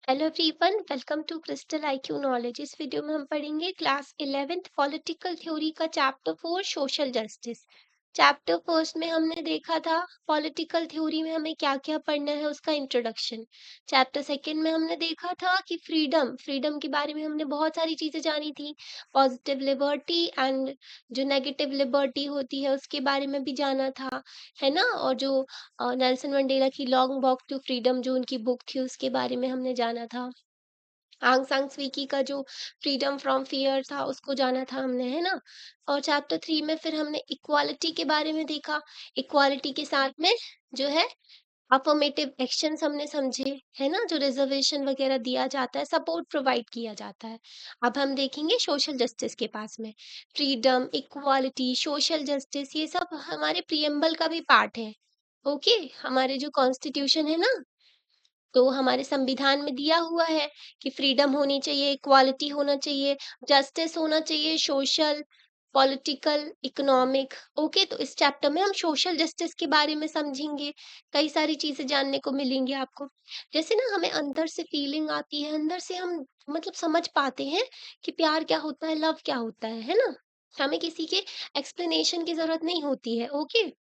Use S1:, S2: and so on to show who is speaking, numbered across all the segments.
S1: Hello everyone, welcome to crystal IQ knowledge. इस video में हम पढ़ेंगे क्लास 11th पॉलिटिकल थ्योरी का chapter 4 social justice. Chapter first में हमने देखा था पॉलिटिकल थ्योरी में हमें क्या क्या पढ़ना है, उसका इंट्रोडक्शन। चैप्टर सेकंड में हमने देखा था कि फ्रीडम फ्रीडम के बारे में हमने बहुत सारी चीजें जानी थी। पॉजिटिव लिबर्टी एंड जो नेगेटिव लिबर्टी होती है उसके बारे में भी जाना था, है ना। और जो नेल्सन मंडेला की लॉन्ग वॉक टू फ्रीडम जो उनकी बुक थी उसके बारे में हमने जाना था। आंग सांग स्वी का जो फ्रीडम फ्रॉम फियर था उसको जाना था हमने, है ना। और चैप्टर 3 में फिर हमने इक्वालिटी के बारे में देखा। इक्वालिटी के साथ में जो है अफर्मेटिव एक्शंस हमने समझे, है ना। जो रिजर्वेशन वगैरह दिया जाता है, सपोर्ट प्रोवाइड किया जाता है। अब हम देखेंगे सोशल जस्टिस के पास में। फ्रीडम, इक्वालिटी, सोशल जस्टिस ये सब हमारे प्रियम्बल का भी पार्ट है। ओके, हमारे जो कॉन्स्टिट्यूशन है ना, तो हमारे संविधान में दिया हुआ है कि फ्रीडम होनी चाहिए, इक्वालिटी होना चाहिए, जस्टिस होना चाहिए, सोशल, पॉलिटिकल, इकोनॉमिक। ओके, तो इस चैप्टर में हम सोशल जस्टिस के बारे में समझेंगे। कई सारी चीजें जानने को मिलेंगी आपको। जैसे ना हमें अंदर से फीलिंग आती है, अंदर से हम मतलब समझ पाते हैं कि प्यार क्या होता है, लव क्या होता है ना। हमें किसी के एक्सप्लेनेशन की जरूरत नहीं होती है। ओके,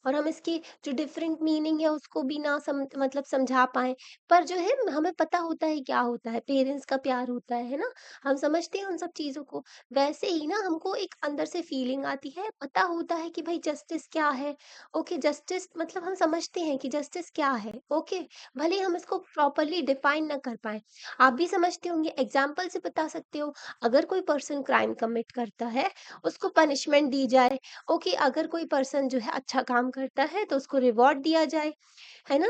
S1: और हम इसकी जो डिफरेंट मीनिंग है उसको भी ना मतलब समझा पाएँ। पर जो है हमें पता होता है क्या होता है, पेरेंट्स का प्यार होता है ना? हम समझते हैं उन सब चीज़ों को। वैसे ही ना हमको एक अंदर से फीलिंग आती है, पता होता है कि भाई जस्टिस क्या है? ओके, जस्टिस मतलब हम समझते हैं कि जस्टिस क्या है? ओके, भले ही हम इसको प्रॉपर्ली डिफाइन ना कर पाएँ। आप भी समझते होंगे, एग्ज़ाम्पल से बता सकते हो। अगर कोई पर्सन क्राइम कमिट करता है, उसको पनिशमेंट दी जाए। ओके, अगर कोई पर्सन जो है अच्छा काम करता है तो उसको रिवॉर्ड दिया जाए, है ना?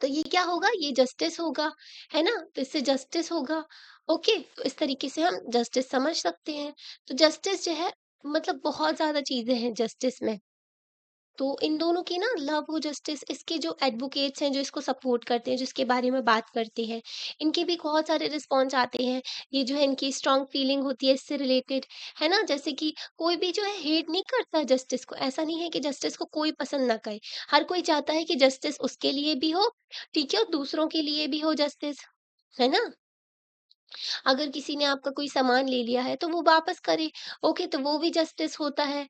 S1: तो ये क्या होगा? ये जस्टिस होगा, है ना? तो इससे जस्टिस होगा। ओके, तो इस तरीके से हम जस्टिस समझ सकते हैं। तो जस्टिस जो है मतलब बहुत ज़्यादा चीज़ें हैं जस्टिस में। तो इन दोनों की ना लव हो जस्टिस, इसके जो एडवोकेट्स हैं जो इसको सपोर्ट करते हैं, जिसके बारे में बात करते हैं, इनके भी बहुत सारे रिस्पॉन्स आते हैं। ये जो है इनकी स्ट्रांग फीलिंग होती है इससे रिलेटेड, है ना। जैसे कि कोई भी जो है हेट नहीं करता जस्टिस को। ऐसा नहीं है कि जस्टिस को कोई पसंद ना करे। हर कोई चाहता है कि जस्टिस उसके लिए भी हो, ठीक है, और दूसरों के लिए भी हो जस्टिस, है ना। अगर किसी ने आपका कोई सामान ले लिया है तो वो वापस करे। ओके, तो वो भी जस्टिस होता है।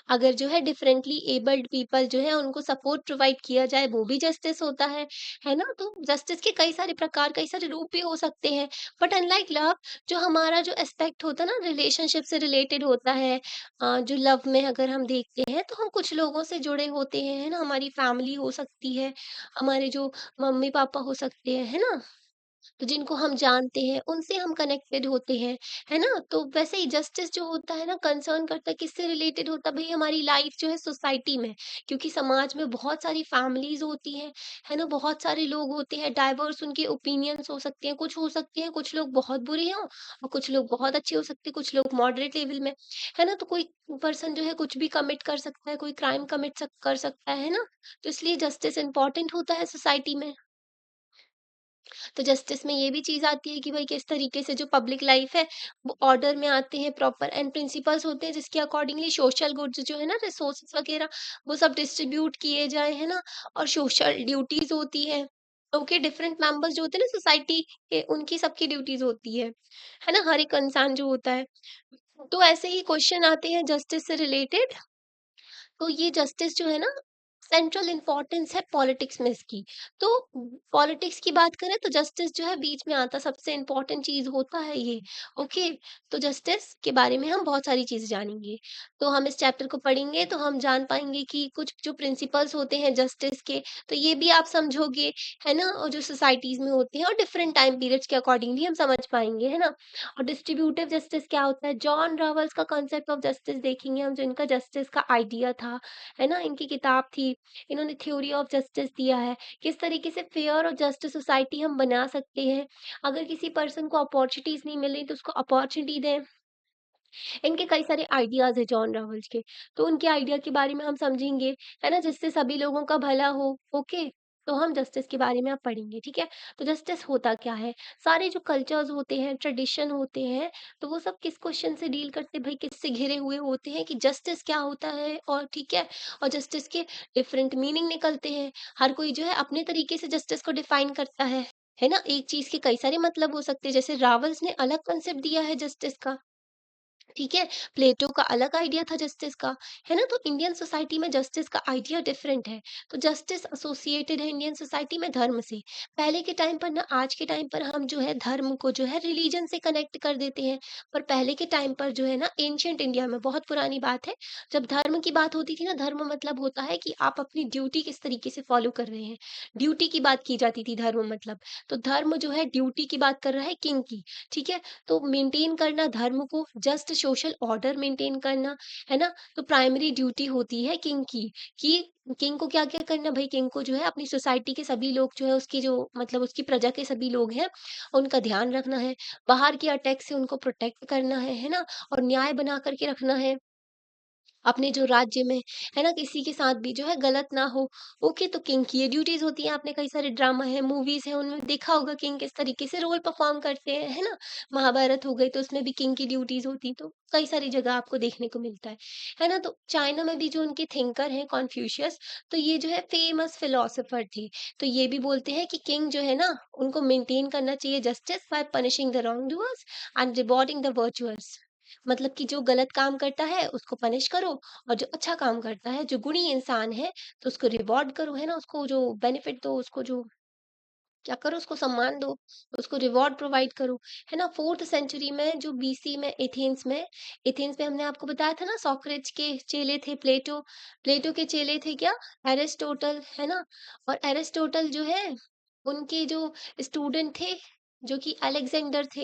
S1: अगर जो है डिफरेंटली एबल्ड पीपल जो है उनको सपोर्ट प्रोवाइड किया जाए, वो भी जस्टिस होता है ना। तो जस्टिस के कई सारे प्रकार, कई सारे रूप भी हो सकते हैं। बट अनलाइक लव, जो हमारा जो एस्पेक्ट होता है ना रिलेशनशिप से रिलेटेड होता है। जो लव में अगर हम देखते हैं तो हम कुछ लोगों से जुड़े होते हैं, है ना। हमारी फैमिली हो सकती है, हमारे जो मम्मी पापा हो सकते हैं, है ना। तो जिनको हम जानते हैं उनसे हम कनेक्टेड होते हैं, है ना। तो वैसे ही जस्टिस जो होता है ना कंसर्न करता है किससे रिलेटेड होता है, भाई हमारी लाइफ जो है सोसाइटी में। क्योंकि समाज में बहुत सारी फैमिलीज होती हैं, है ना। बहुत सारे लोग होते हैं, डाइवर्स उनके ओपिनियंस हो सकते हैं। कुछ हो सकते हैं कुछ लोग बहुत बुरे हों और कुछ लोग बहुत अच्छे हो सकते हैं, कुछ लोग मॉडरेट लेवल में, है ना। तो कोई पर्सन जो है कुछ भी कमिट कर सकता है, कोई क्राइम कर सकता है ना। तो इसलिए जस्टिस इंपॉर्टेंट होता है सोसाइटी में। तो जस्टिस में ये भी चीज़ आती है कि भाई किस तरीके से जो पब्लिक लाइफ है वो ऑर्डर में आते हैं, प्रॉपर एंड प्रिंसिपल्स होते हैं जिसके अकॉर्डिंगली सोशल गुड्स जो है ना, रिसोर्सेज वगैरह वो सब डिस्ट्रीब्यूट किए जाए, है ना। और सोशल ड्यूटीज होती है। ओके, डिफरेंट मेंबर्स जो होते हैं ना सोसाइटी के, उनकी सबकी ड्यूटीज होती है ना। हर एक इंसान जो होता है। तो ऐसे ही क्वेश्चन आते हैं जस्टिस से रिलेटेड। तो ये जस्टिस जो है ना सेंट्रल इम्पोर्टेंस है पॉलिटिक्स में इसकी। तो पॉलिटिक्स की बात करें तो जस्टिस जो है बीच में आता, सबसे इम्पोर्टेंट चीज होता है ये। ओके, तो जस्टिस के बारे में हम बहुत सारी चीजें जानेंगे। तो हम इस चैप्टर को पढ़ेंगे तो हम जान पाएंगे कि कुछ जो प्रिंसिपल्स होते हैं जस्टिस के, तो ये भी आप समझोगे, है ना। और जो सोसाइटीज में होते हैं और डिफरेंट टाइम पीरियड्स के अकॉर्डिंग भी हम समझ पाएंगे, है ना। और डिस्ट्रीब्यूटिव जस्टिस क्या होता है, जॉन रॉवर्स का कॉन्सेप्ट ऑफ जस्टिस देखेंगे हम, जो इनका जस्टिस का आइडिया था, है ना। इनकी किताब थी, इन्होंने थ्योरी ऑफ जस्टिस दिया है। किस तरीके से फेयर और जस्ट सोसाइटी हम बना सकते हैं। अगर किसी पर्सन को अपॉर्चुनिटीज नहीं मिल रही तो उसको अपॉर्चुनिटी दें। इनके कई सारे आइडियाज है जॉन रॉवल्स के। तो उनके आइडिया के बारे में हम समझेंगे, है ना, जिससे सभी लोगों का भला हो। ओके, तो हम जस्टिस के बारे में अब पढ़ेंगे, ठीक है? तो जस्टिस होता क्या है? सारे जो कल्चर्स होते हैं, ट्रेडिशन होते हैं, तो वो सब किस क्वेश्चन से डील करते हैं भई, किससे घिरे हुए होते हैं कि जस्टिस क्या होता है, और ठीक है? और जस्टिस के डिफरेंट मीनिंग निकलते हैं। हर कोई जो है अपने तरीके से जस्टिस को डिफाइन करता है ना? एक चीज़ के कई सारे मतलब हो सकते हैं, जैसे रावल्स ने अलग कांसेप्ट दिया है जस्टिस का। ठीक है? प्लेटो का अलग आइडिया था जस्टिस का, है ना? तो इंडियन सोसाइटी में जस्टिस का आइडिया डिफरेंट है। तो जस्टिस एसोसिएटेड है इंडियन सोसाइटी में धर्म से। पहले के टाइम पर ना, आज के टाइम पर हम जो है धर्म को जो है रिलीजन से कनेक्ट कर देते हैं। पर पहले के टाइम पर जो है ना, एंशिएंट इंडिया में, बहुत पुरानी बात है, जब धर्म की बात होती थी ना, धर्म मतलब होता है कि आप अपनी ड्यूटी किस तरीके से फॉलो कर रहे हैं। ड्यूटी की बात की जाती थी धर्म मतलब। तो धर्म जो है ड्यूटी की बात कर रहा है किंग की, ठीक है? तो मेंटेन करना धर्म को, जस्ट सोशल ऑर्डर मेंटेन करना, है ना? तो प्राइमरी ड्यूटी होती है किंग की, कि किंग को क्या-क्या करना भई, किंग को जो है अपनी सोसाइटी के सभी लोग जो है, उसकी जो मतलब उसकी प्रजा के सभी लोग हैं, उनका ध्यान रखना है, बाहर के अटैक से उनको प्रोटेक्ट करना है ना? और न्याय बना कर के रखना है। अपने जो राज्य में, है ना? किसी के साथ भी जो है गलत ना हो। ओके, तो किंग की ये ड्यूटीज़ होती हैं। आपने कई सारे ड्रामा है, मूवीज़ हैं, उनमें देखा होगा किंग किस तरीके से रोल परफ़ॉर्म करते हैं, है ना? महाभारत हो गई तो उसमें भी किंग की ड्यूटीज़ होती, तो कई सारी जगह आपको देखने को मिलता है ना? तो चाइना में भी जो उनके थिंकर हैं कन्फ्यूशियस, तो ये जो है फेमस फिलॉसफर थे। तो ये भी बोलते हैं कि किंग जो है ना, उनको मेंटेन करना चाहिए justice by punishing the wrong doers and rewarding the virtuous. मतलब कि जो गलत काम करता है उसको पनिश करो, और जो अच्छा काम करता है, जो गुणी इंसान है, तो उसको रिवॉर्ड करो, है ना? उसको जो बेनिफिट दो, उसको जो क्या करो, उसको सम्मान दो, उसको रिवॉर्ड प्रोवाइड करो, है ना? 4th सेंचुरी में, जो बीसी में, एथेंस में हमने आपको बताया था ना, सोक्रेट्स के चेले थे प्लेटो, प्लेटो के चेले थे क्या? एरिस्टोटल, है ना? और एरिस्टोटल जो है, उनके जो स्टूडेंट थे, जो कि अलेक्जेंडर थे,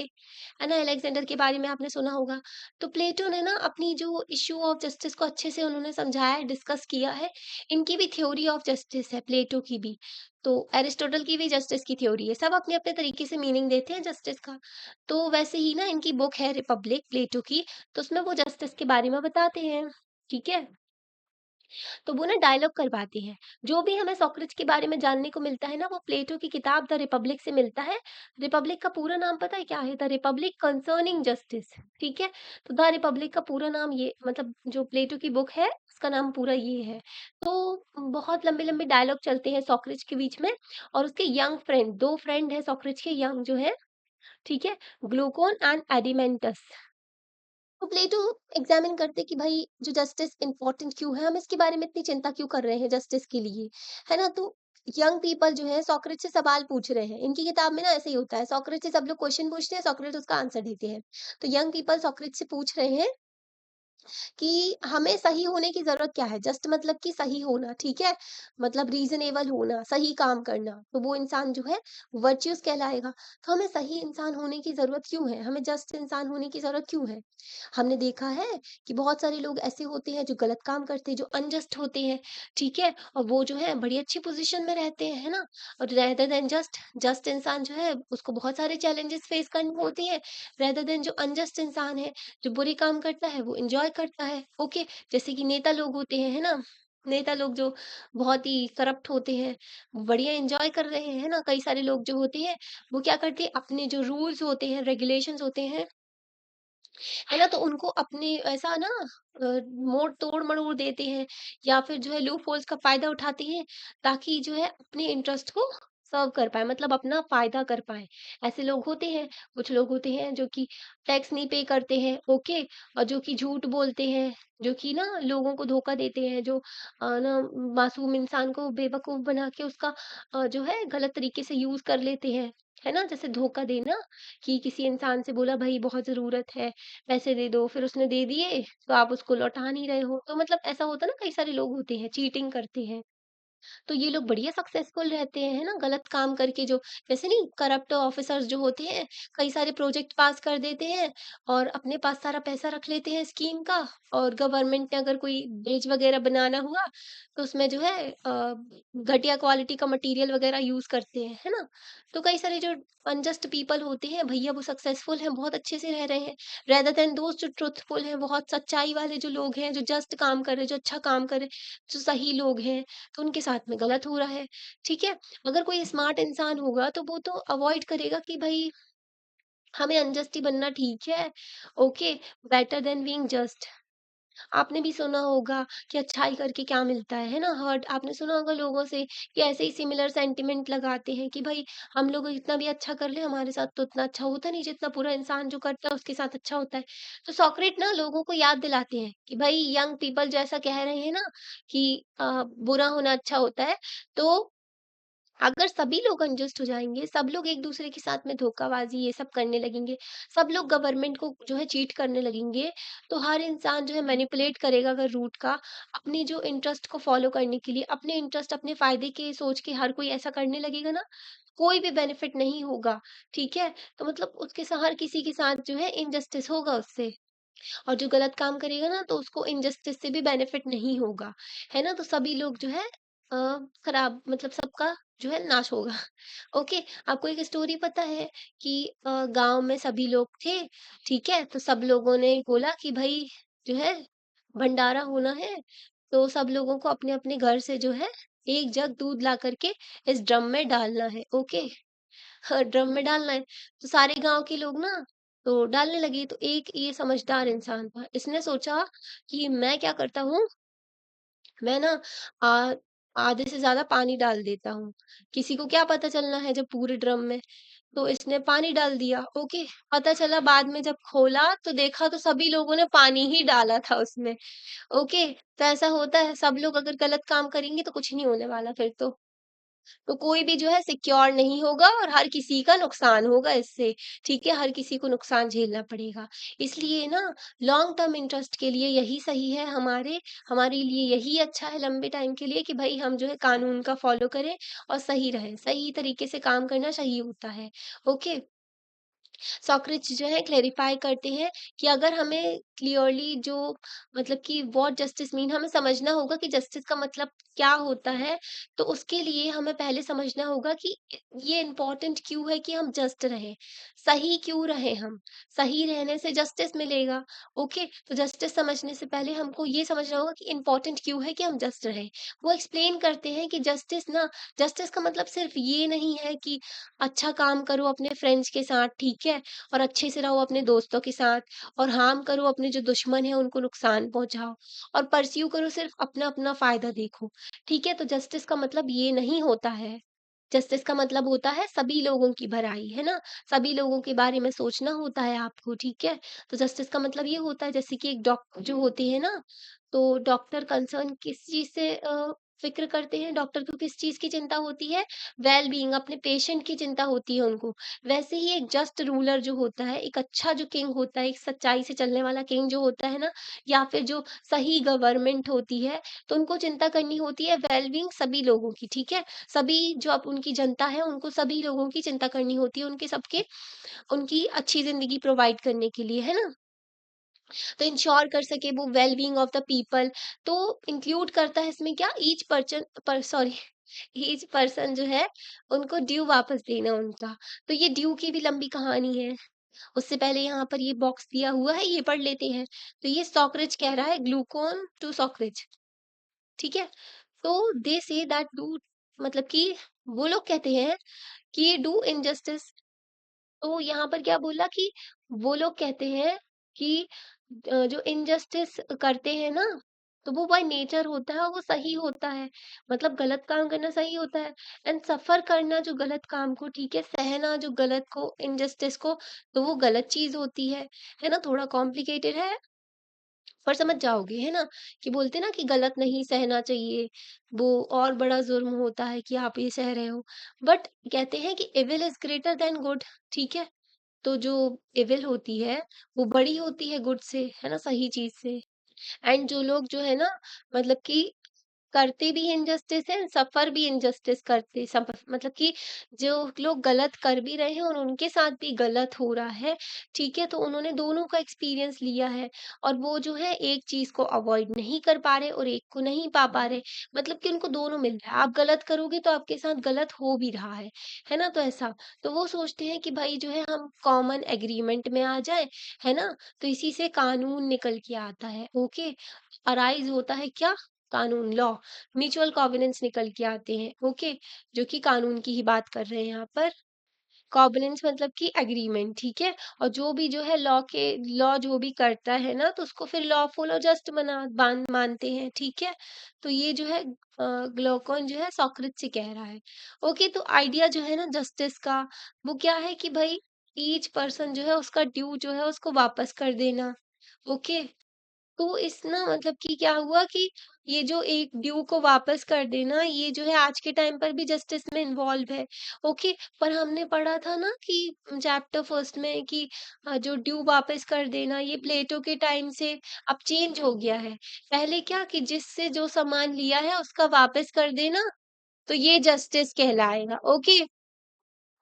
S1: है ना? अलेक्जेंडर के बारे में आपने सुना होगा। तो प्लेटो ने ना अपनी जो इश्यू ऑफ जस्टिस को अच्छे से उन्होंने समझाया है, डिस्कस किया है। इनकी भी थ्योरी ऑफ जस्टिस है, प्लेटो की भी। तो एरिस्टोटल की भी जस्टिस की थ्योरी है। सब अपने-अपने तरीके से मीनिंग देते हैं जस्टिस का। तो वैसे ही ना, इनकी बुक है रिपब्लिक प्लेटो की, तो उसमें वो जस्टिस के बारे में बताते हैं। ठीक है? तो वो ना डायलॉग करवाते हैं। जो भी हमें सोक्रेट्स के बारे में जानने को मिलता है ना, वो प्लेटो की किताब द रिपब्लिक से मिलता है। रिपब्लिक का पूरा नाम पता है क्या है? द रिपब्लिक कंसर्निंग जस्टिस, ठीक है? तो द रिपब्लिक का पूरा नाम ये, मतलब जो प्लेटो की बुक है, उसका नाम पूरा ये है। तो बहुत लंबे-लंबे डायलॉग चलते हैं सोक्रेट्स के बीच में, और उसके यंग फ्रेंड, 2 फ्रेंड हैं सोक्रेट्स के यंग जो हैं, ठीक है? ग्लूकोन एंड एडिमेंटस। तो प्लेटो एग्जामिन करते कि भाई, जो जस्टिस इम्पोर्टेंट क्यों है, हम इसके बारे में इतनी चिंता क्यों कर रहे हैं जस्टिस के लिए, है ना? तो यंग पीपल जो है सोक्रेट से सवाल पूछ रहे हैं। इनकी किताब में ना ऐसे ही होता है, सोक्रेट से सब लोग क्वेश्चन पूछते हैं, सोक्रेट उसका आंसर देते हैं। तो यंग पीपल सोक्रेट से पूछ रहे हैं कि हमें सही होने की ज़रूरत क्या है? जस्ट मतलब कि सही होना, ठीक है? मतलब रीज़नेबल होना, सही काम करना, तो वो इंसान जो है वर्च्यूज़ कहलाएगा। तो हमें सही इंसान होने की ज़रूरत क्यों है? हमें जस्ट इंसान होने की ज़रूरत क्यों है? हमने देखा है कि बहुत सारे लोग ऐसे होते हैं जो गलत काम करते हैं, जो अनजस्ट होते हैं, ठीक है? और वो जो है बड़ी अच्छी पोज़ीशन में रहते हैं, है ना? और रेदर देन जस्ट, जस्ट इंसान जो है उसको बहुत सारे चैलेंजेस फेस करने होते हैं, रेदर देन जो अनजस्ट इंसान है, जो बुरे काम करता है, वो एन्जॉय करता है, ओके? जैसे कि नेता लोग होते हैं, है ना? नेता लोग जो बहुत ही करप्ट होते हैं, बढ़िया एन्जॉय कर रहे हैं, है ना? कई सारे लोग जो होते हैं, वो क्या करते हैं, अपने जो रूल्स होते हैं, रेगुलेशंस होते हैं, है ना? तो उनको अपने ऐसा ना मोड़ तोड़-मरोड़ देते हैं, या फिर जो है लूप होल्स का फ़ायदा उठाते हैं, ताकि जो है अपने इंटरेस्ट को सर्व कर पाएँ, मतलब अपना फ़ायदा कर पाएँ। ऐसे लोग होते हैं। कुछ लोग होते हैं जो कि टैक्स नहीं पे करते हैं, ओके? और जो कि झूठ बोलते हैं, जो कि ना लोगों को धोखा देते हैं, जो ना मासूम इंसान को बेवकूफ़ बना के उसका जो है गलत तरीके से यूज़ कर लेते हैं, है ना? जैसे धोखा देना, कि किसी इंसान से बोला भई बहुत ज़रूरत है, पैसे दे दो, फिर उसने दे दिए, तो आप उसको लौटा नहीं रहे हो। तो मतलब ऐसा होता है ना, कई सारे लोग होते हैं, चीटिंग करते हैं। तो ये लोग बढ़िया सक्सेसफुल रहते हैं, है ना? गलत काम करके, जो जैसे नहीं, करप्ट ऑफिसर्स जो होते हैं, कई सारे प्रोजेक्ट पास कर देते हैं और अपने पास सारा पैसा रख लेते हैं स्कीम का, और गवर्नमेंट ने अगर कोई ब्रिज वगैरह बनाना हुआ, तो उसमें जो है घटिया क्वालिटी का मटेरियल वगैरह यूज़ करते हैं, है ना? तो कई सारे जो अनजस्ट पीपल होते हैं भैया, वो सक्सेसफुल हैं, बहुत अच्छे से रह रहे हैं, रेदर देन दोज़ जो ट्रुथफुल हैं, बहुत सच्चाई वाले जो लोग हैं, जो जस्ट काम कर रहे हैं, जो अच्छा काम कर रहे हैं, जो सही लोग हैं, तो उनके साथ में गलत हो रहा है, ठीक है? अगर कोई स्मार्ट इंसान होगा तो वो तो अवॉइड करेगा कि भई हमें अनजस्ट ही बनना ठीक है, okay, better than being just. आपने भी सुना होगा कि अच्छाई करके क्या मिलता है ना? हर्ट आपने सुना होगा लोगों से कि ऐसे ही सिमिलर सेंटिमेंट लगाते हैं कि भाई हम लोग इतना भी अच्छा कर ले हमारे साथ तो उतना अच्छा होता नहीं जितना पूरा इंसान जो करता है उसके साथ अच्छा होता है। तो सोक्रेट ना लोगों को याद दिलाते हैं कि भाई यंग पीपल जैसा कह रहे हैं ना कि बुरा होना अच्छा होता है, तो अगर सभी लोग अनजस्ट हो जाएँगे, सब लोग एक-दूसरे के साथ में धोखाबाज़ी ये सब करने लगेंगे, सब लोग गवर्नमेंट को जो है चीट करने लगेंगे, तो हर इंसान जो है मैनिपुलेट करेगा अगर रूट का, अपने जो इंटरेस्ट को फ़ॉलो करने के लिए, अपने इंटरेस्ट, अपने फ़ायदे के सोच के हर कोई ऐसा करने लगेगा ना, कोई भी बेनिफिट नहीं होगा, ठीक है? तो मतलब उसके सा हर किसी के साथ जो है इनजस्टिस होगा उससे। और जो गलत काम करेगा ना तो उसको इनजस्टिस से भी बेनिफिट नहीं होगा, है ना? तो सभी लोग जो है खराब मतलब सबका जो है नाश होगा। ओके, आपको एक स्टोरी पता है कि गाँव में सभी लोग थे, ठीक है? तो सब लोगों ने बोला कि भई जो है भंडारा होना है, तो सब लोगों को अपने-अपने घर से जो है 1 जग दूध ला कर के इस ड्रम में डालना है, ओके? हाँ, ड्रम में डालना है, तो सारे गाँव के लोग ना तो डालने लगे, तो एक ये समझदार इंसान था, इसने सोचा कि मैं क्या करता हूँ, मैं ना आ आधे से ज़्यादा पानी डाल देता हूँ, किसी को क्या पता चलना है जब पूरे ड्रम में, तो इसने पानी डाल दिया, ओके। पता चला बाद में जब खोला तो देखा तो सभी लोगों ने पानी ही डाला था उसमें, ओके। तो ऐसा होता है, सब लोग अगर गलत काम करेंगे तो कुछ नहीं होने वाला फिर तो। तो कोई भी जो है सिक्योर नहीं होगा और हर किसी का नुकसान होगा इससे, ठीक है? हर किसी को नुकसान झेलना पड़ेगा। इसलिए ना लॉन्ग टर्म इंटरेस्ट के लिए यही सही है हमारे लिए यही अच्छा है लंबे टाइम के लिए कि भई हम जो है कानून का फ़ॉलो करें और सही रहें। सही तरीके से काम करना सही होता है। ओके? सॉक्रेटिस जो है क्लेरिफाई करते हैं कि अगर हमें क्लियरली जो मतलब कि व्हाट जस्टिस मीन हमें समझना होगा कि जस्टिस का मतलब क्या होता है, तो उसके लिए हमें पहले समझना होगा कि ये इम्पोर्टेंट क्यों है कि हम जस्ट रहें, सही क्यों रहें हम? सही रहने से जस्टिस मिलेगा, ओके? तो जस्टिस समझने से पहले हमको ये समझना होगा कि इम्पोर्टेंट क्यों है कि हम जस्ट रहें। वो एक्सप्लेन करते हैं कि जस्टिस का मतलब सिर्फ ये नहीं है कि अच्छा काम करो अपने फ्रेंड्स के साथ, ठीक है? और अच्छे से रहो अपने दोस्तों के साथ और हार्म करो अपने जो दुश्मन हैं उनको नुकसान पहुँचाओ और परस्यू करो सिर्फ अपना-अपना फ़ायदा देखो, ठीक है? तो जस्टिस का मतलब ये नहीं होता है। जस्टिस का मतलब होता है सभी लोगों की भलाई, है ना? सभी लोगों के बारे में सोचना होता है आपको, ठीक है? तो जस्टिस का मतलब ये होता है जैसे कि एक जो होते हैं ना, तो डॉक्टर कंसर्न किस चीज़ से फ़िक्र करते हैं, डॉक्टर को किस चीज़ की चिंता होती है? वेल बीइंग अपने पेशेंट की चिंता होती है उनको। वैसे ही एक जस्ट रूलर जो होता है, एक अच्छा जो किंग होता है, एक सच्चाई से चलने वाला किंग जो होता है ना, या फिर जो सही गवर्नमेंट होती है, तो उनको चिंता करनी होती है वेल बीइंग सभी लोगों की, ठीक है? सभी जो अब उनकी जनता है, उनको सभी लोगों की चिंता करनी होती है, उनके सबके उनकी अच्छी ज़िंदगी प्रोवाइड करने के लिए, है ना? तो इंश्योर कर सके वो well being of the people, तो इंक्लूड करता है इसमें क्या ईच पर्सन पर सॉरी ईच पर्सन जो है उनको ड्यू वापस देना उनका। तो ये ड्यू की भी लंबी कहानी है। उससे पहले यहाँ पर ये बॉक्स दिया हुआ है, ये पढ़ लेते हैं। तो ये सॉकरेज कह रहा है ग्लूकोन टू सॉकरेज, ठीक है? तो दे से दैट डू मतलब कि वो लोग कहते हैं कि डू इनजस्टिस, तो यहाँ पर क्या बोला कि वो लोग कहते हैं कि जो इनजस्टिस करते हैं ना, तो वो बाय नेचर होता है और वो सही होता है। मतलब गलत काम करना सही होता है एंड सफ़र करना जो गलत काम को, ठीक है, सहना जो गलत को, इनजस्टिस को, तो वो गलत चीज़ होती है ना? थोड़ा कॉम्प्लिकेटेड है, पर समझ जाओगे, है ना? कि बोलते हैं ना कि गलत नहीं सहना चाहिए, वो और बड़ा जुर्म होता है कि आप ये सह रहे हो। बट कहते हैं कि evil is greater than good, ठीक है? तो जो इविल होती है, वो बड़ी होती है गुड से, है ना? सही चीज़ से। एंड जो लोग जो है ना मतलब कि करते भी इनजस्टिस है, सफ़र भी इनजस्टिस करते सब मतलब कि जो लोग गलत कर भी रहे हैं और उनके साथ भी गलत हो रहा है, ठीक है? तो उन्होंने दोनों का एक्सपीरियंस लिया है और वो जो है एक चीज़ को अवॉइड नहीं कर पा रहे और एक को नहीं पा पा रहे। मतलब कि उनको दोनों मिल रहा है। आप गलत करोगे तो आपके साथ गलत हो भी रहा है ना? तो ऐसा। तो वो सोचते हैं कि भई जो है हम कॉमन एग्रीमेंट में आ जाएँ, है ना? तो इसी से कानून निकल के आता है, ओके? अराइज़ होता है क्या? कानून, लॉ, म्यूचुअल कॉवेनेंस निकल के आते हैं, ओके, जो कि कानून की ही बात कर रहे हैं यहाँ पर। कॉवेनेंस मतलब कि एग्रीमेंट, ठीक है। और जो भी जो है लॉ जो भी करता है ना, तो उसको फिर लॉफुल और जस्ट मानते हैं, ठीक है। तो ये जो है ग्लूकोन जो है सोक्रेटिस से कह रहा है। ओके, तो आइडिया जो है ना जस्टिस का, वो क्या है कि भाई ईच पर्सन जो है उसका ड्यू जो है उसको वापस कर देना। ओके, तो इस ना मतलब कि क्या हुआ कि ये जो एक ड्यू को वापस कर देना, ये जो है आज के टाइम पर भी जस्टिस में इन्वॉल्व है। ओके, पर हमने पढ़ा था ना कि चैप्टर फर्स्ट में कि जो ड्यू वापस कर देना ये प्लेटो के टाइम से अब चेंज हो गया है। पहले क्या कि जिससे जो सामान लिया है उसका वापस कर देना, तो ये जस्टिस कहलाएगा। ओके,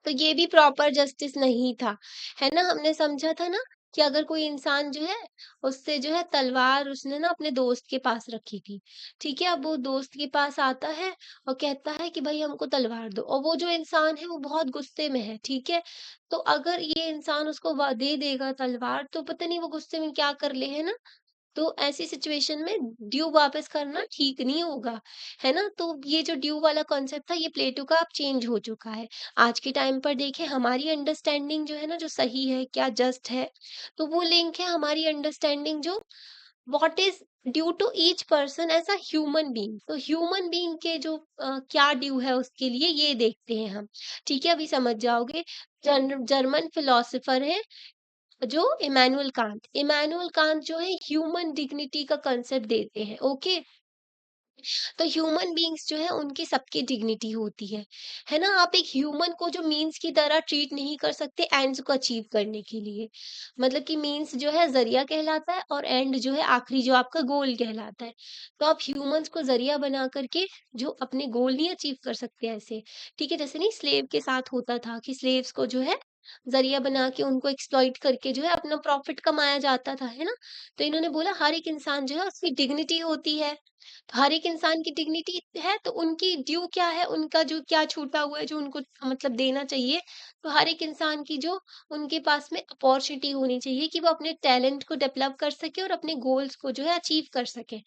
S1: तो ये भी प्रॉपर जस्टिस नहीं था, है ना? हमने समझा था ना कि अगर कोई इंसान जो है उससे जो है तलवार उसने ना अपने दोस्त के पास रखी थी, ठीक है? अब वो दोस्त के पास आता है और कहता है कि भाई हमको तलवार दो, और वो जो इंसान है वो बहुत गुस्से में है, ठीक है? तो अगर ये इंसान उसको दे देगा तलवार, तो पता नहीं वो गुस्से में क्या कर ले, है ना? तो ऐसी सिचुएशन में ड्यू वापस करना ठीक नहीं होगा, है ना? तो ये जो ड्यू वाला कॉन्सेप्ट था ये प्लेटो का अब चेंज हो चुका है। आज के टाइम पर देखें हमारी अंडरस्टैंडिंग जो है ना, जो सही है, क्या जस्ट है, तो वो लिंक है हमारी अंडरस्टैंडिंग जो what is due to each person as a human being. तो ह्यूमन बीइंग के जो क्या ड्यू है उसके लिए ये देखते हैं हम, ठीक है? अभी समझ जाओगे। जर्मन फिलोसोफर है जो इमैनुअल कांत जो है ह्यूमन डिग्निटी का कंसेप्ट देते हैं, ओके। तो ह्यूमन बीइंग्स जो है उनकी सबकी डिग्निटी होती है ना? आप एक ह्यूमन को जो मीन्स की तरह ट्रीट नहीं कर सकते एंड्स को अचीव करने के लिए। मतलब कि मीन्स जो है जरिया कहलाता है और एंड जो है आखिरी जो आपका गोल कहलाता है। तो आप ह्यूमंस को जरिया बना करके जो अपने गोल नहीं अचीव कर सकते ऐसे, ठीक है? जैसे नहीं स्लेव के साथ होता था कि स्लेव्स को जो है जरिया बना के उनको एक्सप्लॉइट करके जो है अपना प्रॉफिट कमाया जाता था, है ना? तो इन्होंने बोला हर एक इंसान जो है उसकी डिग्निटी होती है। तो हर एक इंसान की डिग्निटी है, तो उनकी ड्यू क्या है, उनका जो क्या छूटा हुआ है जो उनको मतलब देना चाहिए। तो हर एक इंसान की जो उनके पास में अपॉर्चुनिटी होनी चाहिए कि वो अपने टैलेंट को डेवलप कर सके और अपने गोल्स को जो है अचीव कर सके।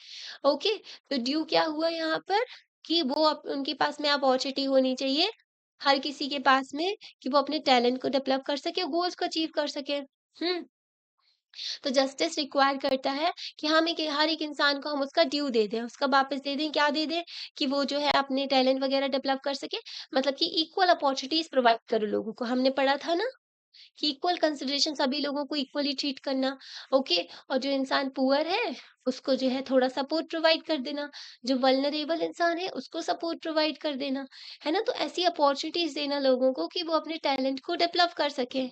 S1: ओके, तो ड्यू क्या हुआ यहाँ पर कि वो उनके पास में अपॉर्चुनिटी होनी चाहिए हर किसी के पास में कि वो अपने टैलेंट को डेवलप कर सके, गोल्स को अचीव कर सके। तो जस्टिस रिक्वायर करता है कि हर एक इंसान को हम उसका ड्यू दे दें, उसका वापस दे दें, क्या दे दें कि वो जो है अपने टैलेंट वगैरह डेवलप कर सके। मतलब कि इक्वल अपॉर्चुनिटीज प्रोवाइड करो लोगों को। हमने पढ़ा था ना कि इक्वल कंसिडरेशन, सभी लोगों को इक्वली ट्रीट करना, ओके। और जो इंसान पुअर है उसको जो है थोड़ा सपोर्ट प्रोवाइड कर देना, जो वल्नरेबल इंसान है उसको सपोर्ट प्रोवाइड कर देना, है ना? तो ऐसी अपॉर्चुनिटीज देना लोगों को कि वो अपने टैलेंट को डेवलप कर सके।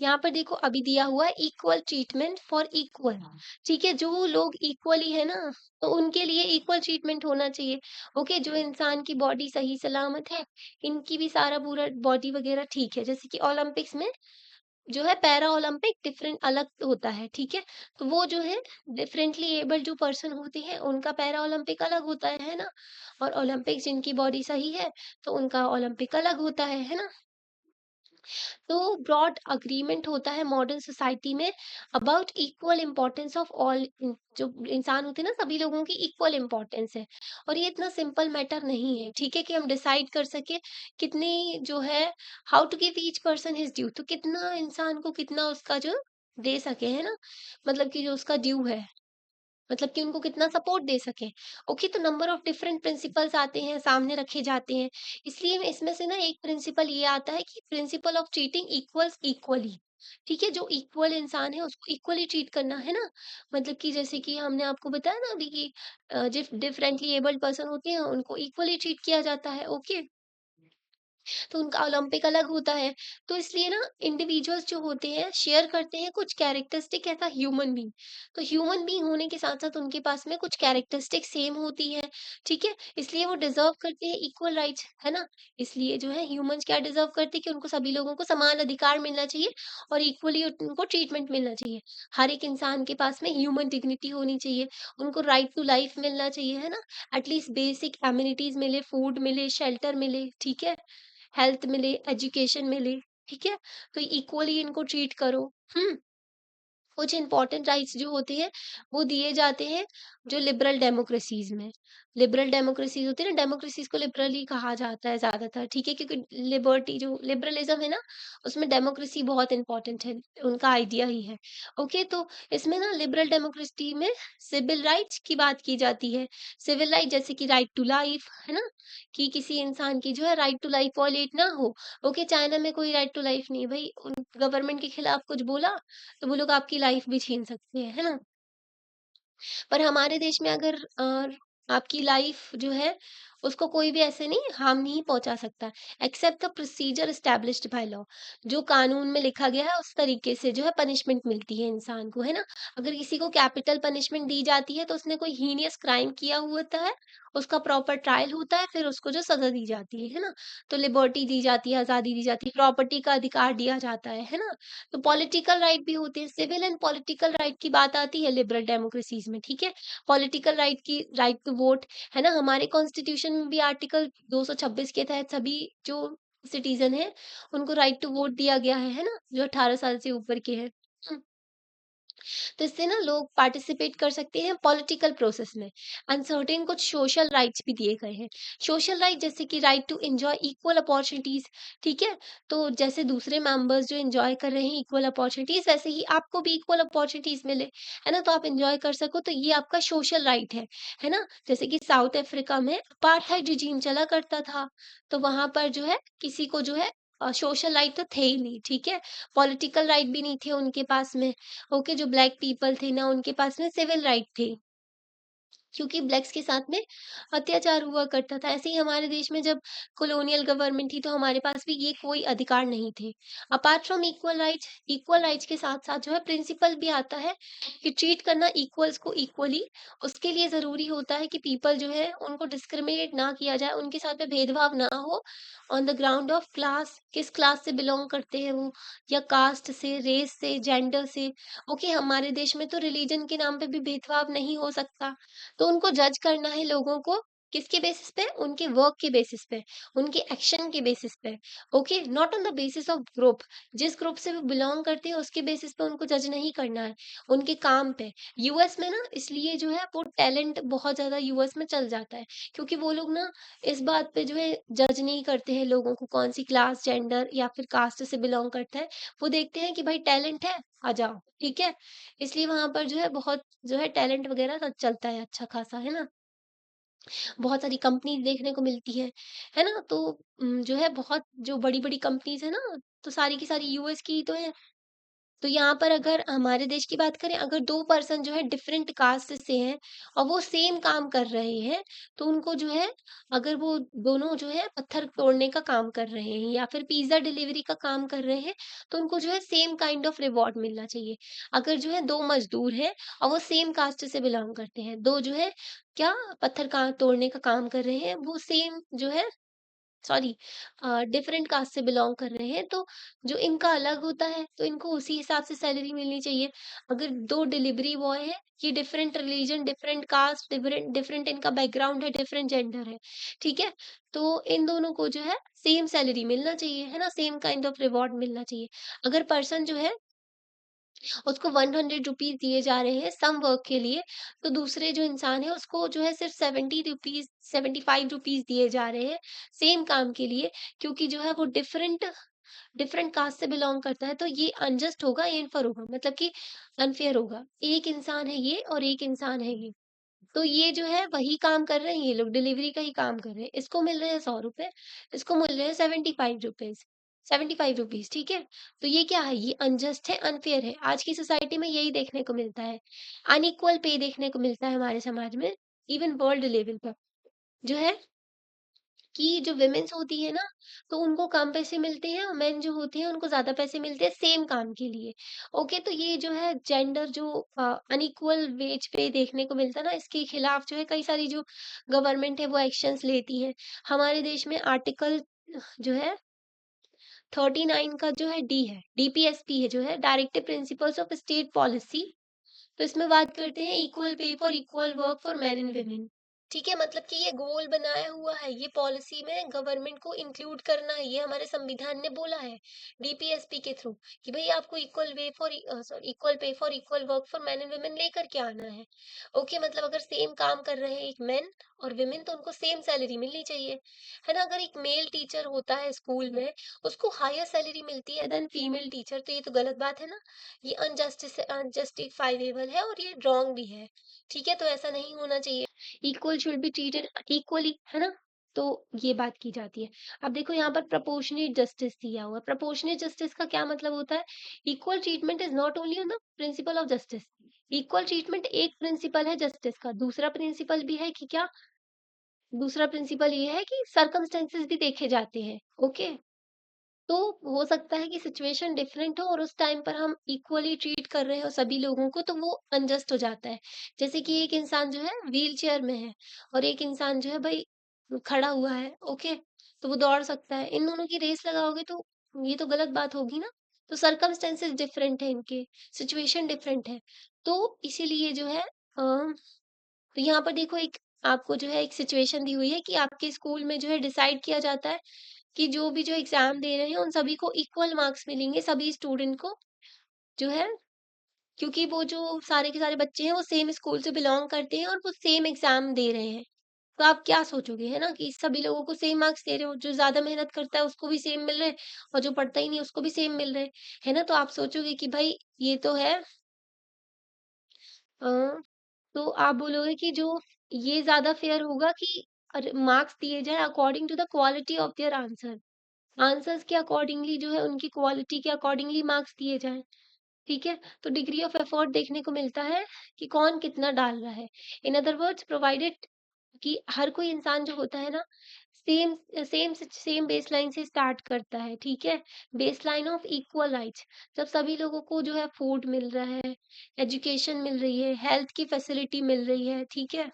S1: यहाँ पर देखो अभी दिया हुआ है इक्वल ट्रीटमेंट फॉर इक्वल, ठीक है? जो लोग इक्वली है ना, तो उनके लिए इक्वल ट्रीटमेंट होना चाहिए। ओके, जो इंसान की बॉडी सही सलामत है, इनकी भी सारा पूरा बॉडी वगैरह ठीक है। जैसे कि ओलंपिक्स में जो है पैरा ओलंपिक डिफरेंट अलग होता है, ठीक है? तो वो जो है डिफरेंटली एबल्ड जो पर्सन होते हैं उनका पैरा ओलंपिक अलग होता है ना? और ओलंपिक्स जिनकी बॉडी सही है तो उनका ओलंपिक अलग होता है ना? तो ब्रॉड अग्रीमेंट होता है मॉडर्न सोसाइटी में about equal importance of all. जो इंसान होते हैं ना सभी लोगों की इक्वल इम्पोर्टेंस है। और ये इतना सिंपल मैटर नहीं है, ठीक है, कि हम डिसाइड कर सके कितनी जो है how to give each person his due, तो कितना इंसान को कितना उसका जो दे सके, है ना? मतलब कि जो उसका ड्यू है, मतलब कि उनको कितना सपोर्ट दे सकें। ओके, तो नंबर ऑफ डिफरेंट प्रिंसिपल्स आते हैं, सामने रखे जाते हैं। इसलिए इसमें से ना एक प्रिंसिपल ये आता है कि principle of treating equals equally, ठीक है? जो इक्वल इंसान है उसको इक्वली ट्रीट करना, है ना? मतलब कि जैसे कि हमने आपको बताया ना अभी कि डिफरेंटली एबल्ड पर्सन होते हैं उनको इक्वली ट्रीट किया जाता है, ओके। तो उनका ओलंपिक अलग होता है। तो इसलिए ना इंडिविजुअल्स जो होते हैं शेयर करते हैं कुछ characteristic as a human being. तो ह्यूमन बीइंग होने के साथ-साथ उनके पास में कुछ कैरेक्टरिस्टिक सेम होती है, ठीक है? इसलिए वो डिज़र्व करते हैं इक्वल राइट्स, है ना? इसलिए जो है ह्यूमन्स क्या डिज़र्व करते हैं कि उनको सभी लोगों को समान अधिकार मिलना चाहिए और इक्वली उनको ट्रीटमेंट मिलना चाहिए। हर एक इंसान के पास में ह्यूमन डिग्निटी होनी चाहिए, उनको राइट टू लाइफ मिलना चाहिए, है ना? एटलीस्ट बेसिक एमिनिटीज़ मिले, फूड मिले, शेल्टर मिले, ठीक है? हेल्थ मिले, एजुकेशन मिले, ठीक है? तो इक्वली इनको ट्रीट करो। हुँ। कुछ इम्पोर्टेंट राइट्स जो होते हैं, वो दिए जाते हैं जो लिबरल डेमोक्रेसीज़ में। लिबरल डेमोक्रेसीज़ होती है ना, डेमोक्रेसीज़ को लिबरली कहा जाता है ज़्यादातर, ठीक है? क्योंकि लिबर्टी जो लिबरलिज़्म है ना, उसमें डेमोक्रेसी बहुत इम्पोर्टेंट है, उनका आइडिया ही है। ओके, तो इसमें ना लिबरल डेमोक्रेसी में सिविल राइट्स की बात की जाती है। सिविल राइट जैसे कि राइट टू लाइफ, है ना? कि किसी इंसान की जो है राइट टू लाइफ वॉयलेट ना हो। ओके, चाइना में कोई राइट टू लाइफ नहीं है भई, उन गवर्नमेंट के खिलाफ कुछ बोला, तो वो लोग आपकी लाइफ भी छीन सकते हैं, है ना? पर हमारे देश में अगर आपकी लाइफ जो है उसको कोई भी ऐसे नहीं हार्म नहीं पहुंचा सकता, except the procedure established by law. जो कानून में लिखा गया है उस तरीके से जो है पनिशमेंट मिलती है इंसान को, है ना? अगर किसी को कैपिटल पनिशमेंट दी जाती है तो उसने कोई हीनियस क्राइम किया हुआ होता है, उसका प्रॉपर ट्रायल होता है, फिर उसको जो सजा दी जाती है ना? तो लिबर्टी दी जाती है, आजादी दी जाती है, प्रॉपर्टी का अधिकार दिया जाता है ना? तो पॉलिटिकल राइट भी होते हैं, सिविल एंड पॉलिटिकल राइट की बात आती है लिबरल डेमोक्रेसीज में, ठीक है? पॉलिटिकल राइट की राइट टू वोट, है ना? हमारे कॉन्स्टिट्यूशन में भी आर्टिकल 226 के तहत सभी जो सिटीजन है उनको राइट टू वोट दिया गया है ना? जो 18 साल से ऊपर के हैं। तो इससे ना लोग पार्टिसिपेट कर सकते हैं पॉलिटिकल प्रोसेस में। अनसर्टेन कुछ सोशल राइट्स भी दिए गए हैं। सोशल राइट जैसे कि right to enjoy equal opportunities, ठीक है? तो जैसे दूसरे मेंबर्स जो एंजॉय कर रहे हैं इक्वल अपॉर्चुनिटीज, वैसे ही आपको भी इक्वल अपॉर्चुनिटीज मिले, है ना? तो आप एंजॉय कर सको, तो ये आपका सोशल राइट है ना? जैसे कि साउथ अफ्रीका में अपार्थाइड रिजीम चला करता था, तो वहां पर जो है किसी को जो है सोशल राइट तो थे ही नहीं, ठीक है? पॉलिटिकल राइट भी नहीं थे उनके पास में। ओके, जो ब्लैक पीपल थे ना उनके पास में सिविल राइट थे। क्योंकि ब्लैक्स के साथ में अत्याचार हुआ करता था। ऐसे ही हमारे देश में जब कॉलोनियल गवर्नमेंट थी तो हमारे पास भी ये कोई अधिकार नहीं थे। अपार्ट फ्रॉम इक्वल राइट्स के साथ-साथ जो है प्रिंसिपल भी आता है कि ट्रीट करना इक्वल्स को इक्वली। उसके लिए ज़रूरी होता है कि पीपल जो है उनको डिस्क्रिमिनेट ना किया जाए, उनके साथ में भेदभाव ना हो on the ground of class, किस क्लास से बिलॉन्ग करते हैं वो, या कास्ट से, रेस से, जेंडर से। ओके, हमारे देश में तो रिलीजन के नाम पे भी भेदभाव नहीं हो सकता। तो उनको जज करना है लोगों को किसके बेसिस पे? उनके वर्क के बेसिस पे, उनके एक्शन के बेसिस पे। Okay, not on the basis of group. जिस ग्रुप से वो बिलोंग करते हैं उसके बेसिस पे उनको जज नहीं करना है, उनके काम पे। यूएस में ना इसलिए जो है वो टैलेंट बहुत ज्यादा यूएस में चल जाता है, क्योंकि वो लोग ना इस बात पे जो है जज नहीं करते हैं लोगों को कौन सी क्लास, जेंडर या फिर कास्ट से बिलोंग करता है। वो देखते हैं कि भाई टैलेंट है, आ जाओ, ठीक है? इसलिए वहां पर जो है बहुत जो है टैलेंट वगैरह सब चलता है अच्छा खासा, है ना? बहुत सारी कंपनी देखने को मिलती है ना? तो जो है बहुत जो बड़ी-बड़ी कंपनीज़ है ना, तो सारी की सारी यूएस की ही तो है। तो यहाँ पर अगर हमारे देश की बात करें, अगर 2 पर्सन जो है डिफरेंट कास्ट से हैं और वो सेम काम कर रहे हैं, तो उनको जो है अगर वो दोनों जो है पत्थर तोड़ने का काम कर रहे हैं या फिर पिज़्ज़ा डिलीवरी का काम कर रहे हैं, तो उनको जो है सेम काइंड ऑफ रिवॉर्ड मिलना चाहिए। अगर जो है 2 मज़दूर हैं और वो सेम कास्ट से बिलॉन्ग करते हैं, 2 जो है क्या पत्थर का तोड़ने का काम कर रहे हैं, वो सेम जो है सॉरी डिफरेंट कास्ट से बिलॉन्ग कर रहे हैं, तो जो इनका अलग होता है तो इनको उसी हिसाब से सैलरी मिलनी चाहिए। अगर 2 डिलीवरी बॉय हैं, ये different religion, different caste, different different इनका बैकग्राउंड है, डिफरेंट जेंडर है, ठीक है? तो इन दोनों को जो है सेम सैलरी मिलना चाहिए, है ना? सेम काइंड ऑफ रिवॉर्ड मिलना चाहिए। अगर पर्सन जो है उसको 100 रुपीज़ दिए जा रहे हैं सम वर्क के लिए, तो दूसरे जो इंसान है उसको जो है सिर्फ़ 70 रुपीज़ 75 रुपीज़ दिए जा रहे हैं, सेम काम के लिए, क्योंकि जो है वो डिफरेंट डिफरेंट कास्ट से बिलॉन्ग करता है, तो ये अनजस्ट होगा, ये अनफेयर होगा, मतलब कि अनफेयर होगा। एक इंसान है ये और एक इंसान है ये। तो ये जो है वही काम कर रहे हैं, ये लोग डिलीवरी का ही काम कर रहे हैं। इसको मिल रहे हैं 100 रुपए, इसको मिल रहे हैं 75 रुपीज़, 75 रुपीज़, ठीक है? तो ये क्या है? ये अनजस्ट है, अनफेयर है। आज की सोसाइटी में यही देखने को मिलता है। अनइक्वल पे देखने को मिलता है हमारे समाज में, इवन वर्ल्ड लेवल पर। जो है कि जो वुमेन्स होती है ना, तो उनको कम पैसे मिलते हैं और मेन जो होते हैं उनको ज़्यादा पैसे मिलते हैं सेम काम के लिए। ओके, तो ये जो है जेंडर जो अनइक्वल वेज पे देखने को मिलता है ना, इसके खिलाफ जो है कई सारी जो गवर्नमेंट है वो एक्शंस लेती है। हमारे देश में आर्टिकल जो है 39 का जो है डी है, डीपीएसपी है जो है directive principles of state policy. तो इसमें बात करते हैं equal pay for equal work for main and women. ठीक है, मतलब कि ये गोल बनाया हुआ है, ये पॉलिसी में गवर्नमेंट को इंक्लूड करना है, ये हमारे संविधान ने बोला है डीपीएसपी के थ्रू कि भाई आपको equal pay for equal work for man and women लेकर के आना है। ओके, मतलब अगर सेम काम कर रहे हैं एक मैन और विमेन तो उनको सेम सैलरी मिलनी चाहिए, है ना। अगर एक मेल टीचर होता है स्कूल में, उसको हायर सैलरी मिलती है देन फीमेल टीचर, तो ये तो गलत बात है ना। ये अनजस्टिफाइबल है और ये रॉन्ग भी है। ठीक है, तो ऐसा नहीं होना चाहिए। Equal should be treated equally, है ना। तो ये बात की जाती है। अब देखो यहाँ पर प्रपोर्शनेट जस्टिस दिया हुआ है। प्रपोर्शनेट जस्टिस का क्या मतलब होता है? Equal treatment is not only on the principle of justice. Equal treatment एक प्रिंसिपल है जस्टिस का, दूसरा प्रिंसिपल भी है कि क्या, दूसरा प्रिंसिपल ये है कि सर्कमस्टेंसेस भी देखे जाते हैं। ओके, तो हो सकता है कि सिचुएशन डिफरेंट हो और उस टाइम पर हम इक्वली ट्रीट कर रहे हो सभी लोगों को, तो वो अनजस्ट हो जाता है। जैसे कि एक इंसान जो है व्हील चेयर में है और एक इंसान जो है भाई खड़ा हुआ है, ओके, तो वो दौड़ सकता है। इन दोनों की रेस लगाओगे तो ये तो गलत बात होगी ना। तो सर्कमस्टेंसेस डिफरेंट है, इनके सिचुएशन डिफरेंट है, तो इसीलिए जो है तो यहाँ पर देखो एक आपको जो है एक सिचुएशन दी हुई है कि आपके स्कूल में जो है डिसाइड किया जाता है कि जो भी जो एग्ज़ाम दे रहे हैं उन सभी को इक्वल मार्क्स मिलेंगे, सभी स्टूडेंट को जो है, क्योंकि वो जो सारे के सारे बच्चे हैं वो सेम स्कूल से बिलॉन्ग करते हैं और वो सेम एग्ज़ाम दे रहे हैं। तो आप क्या सोचोगे, है ना, कि सभी लोगों को सेम मार्क्स दे रहे हो, जो ज़्यादा मेहनत करता है उसको भी सेम मिल रहे हैं और जो पढ़ता ही नहीं है उसको भी सेम मिल रहे हैं, है ना? तो आप सोचोगे कि भाई ये तो है अ, तो आप बोलोगे कि जो ये ज़्यादा फेयर होगा कि मार्क्स दिए जाएँ according to the quality of their answer. Answers के अकॉर्डिंगली जो है उनकी क्वालिटी के अकॉर्डिंगली मार्क्स दिए जाएँ, ठीक है? तो डिग्री ऑफ एफर्ट देखने को मिलता है कि कौन कितना डाल रहा है। इन अदर वर्ड्स प्रोवाइडेड कि हर कोई इंसान जो होता है ना सेम बेसलाइन से स्टार्ट करता है, ठीक है? बेसलाइन ऑफ इक्वल राइट्स, जब सभी लोगों को जो है फूड मिल रहा है, एजुकेशन मिल रही है, हेल्थ की फैसिलिटी मिल रही है, ठीक है?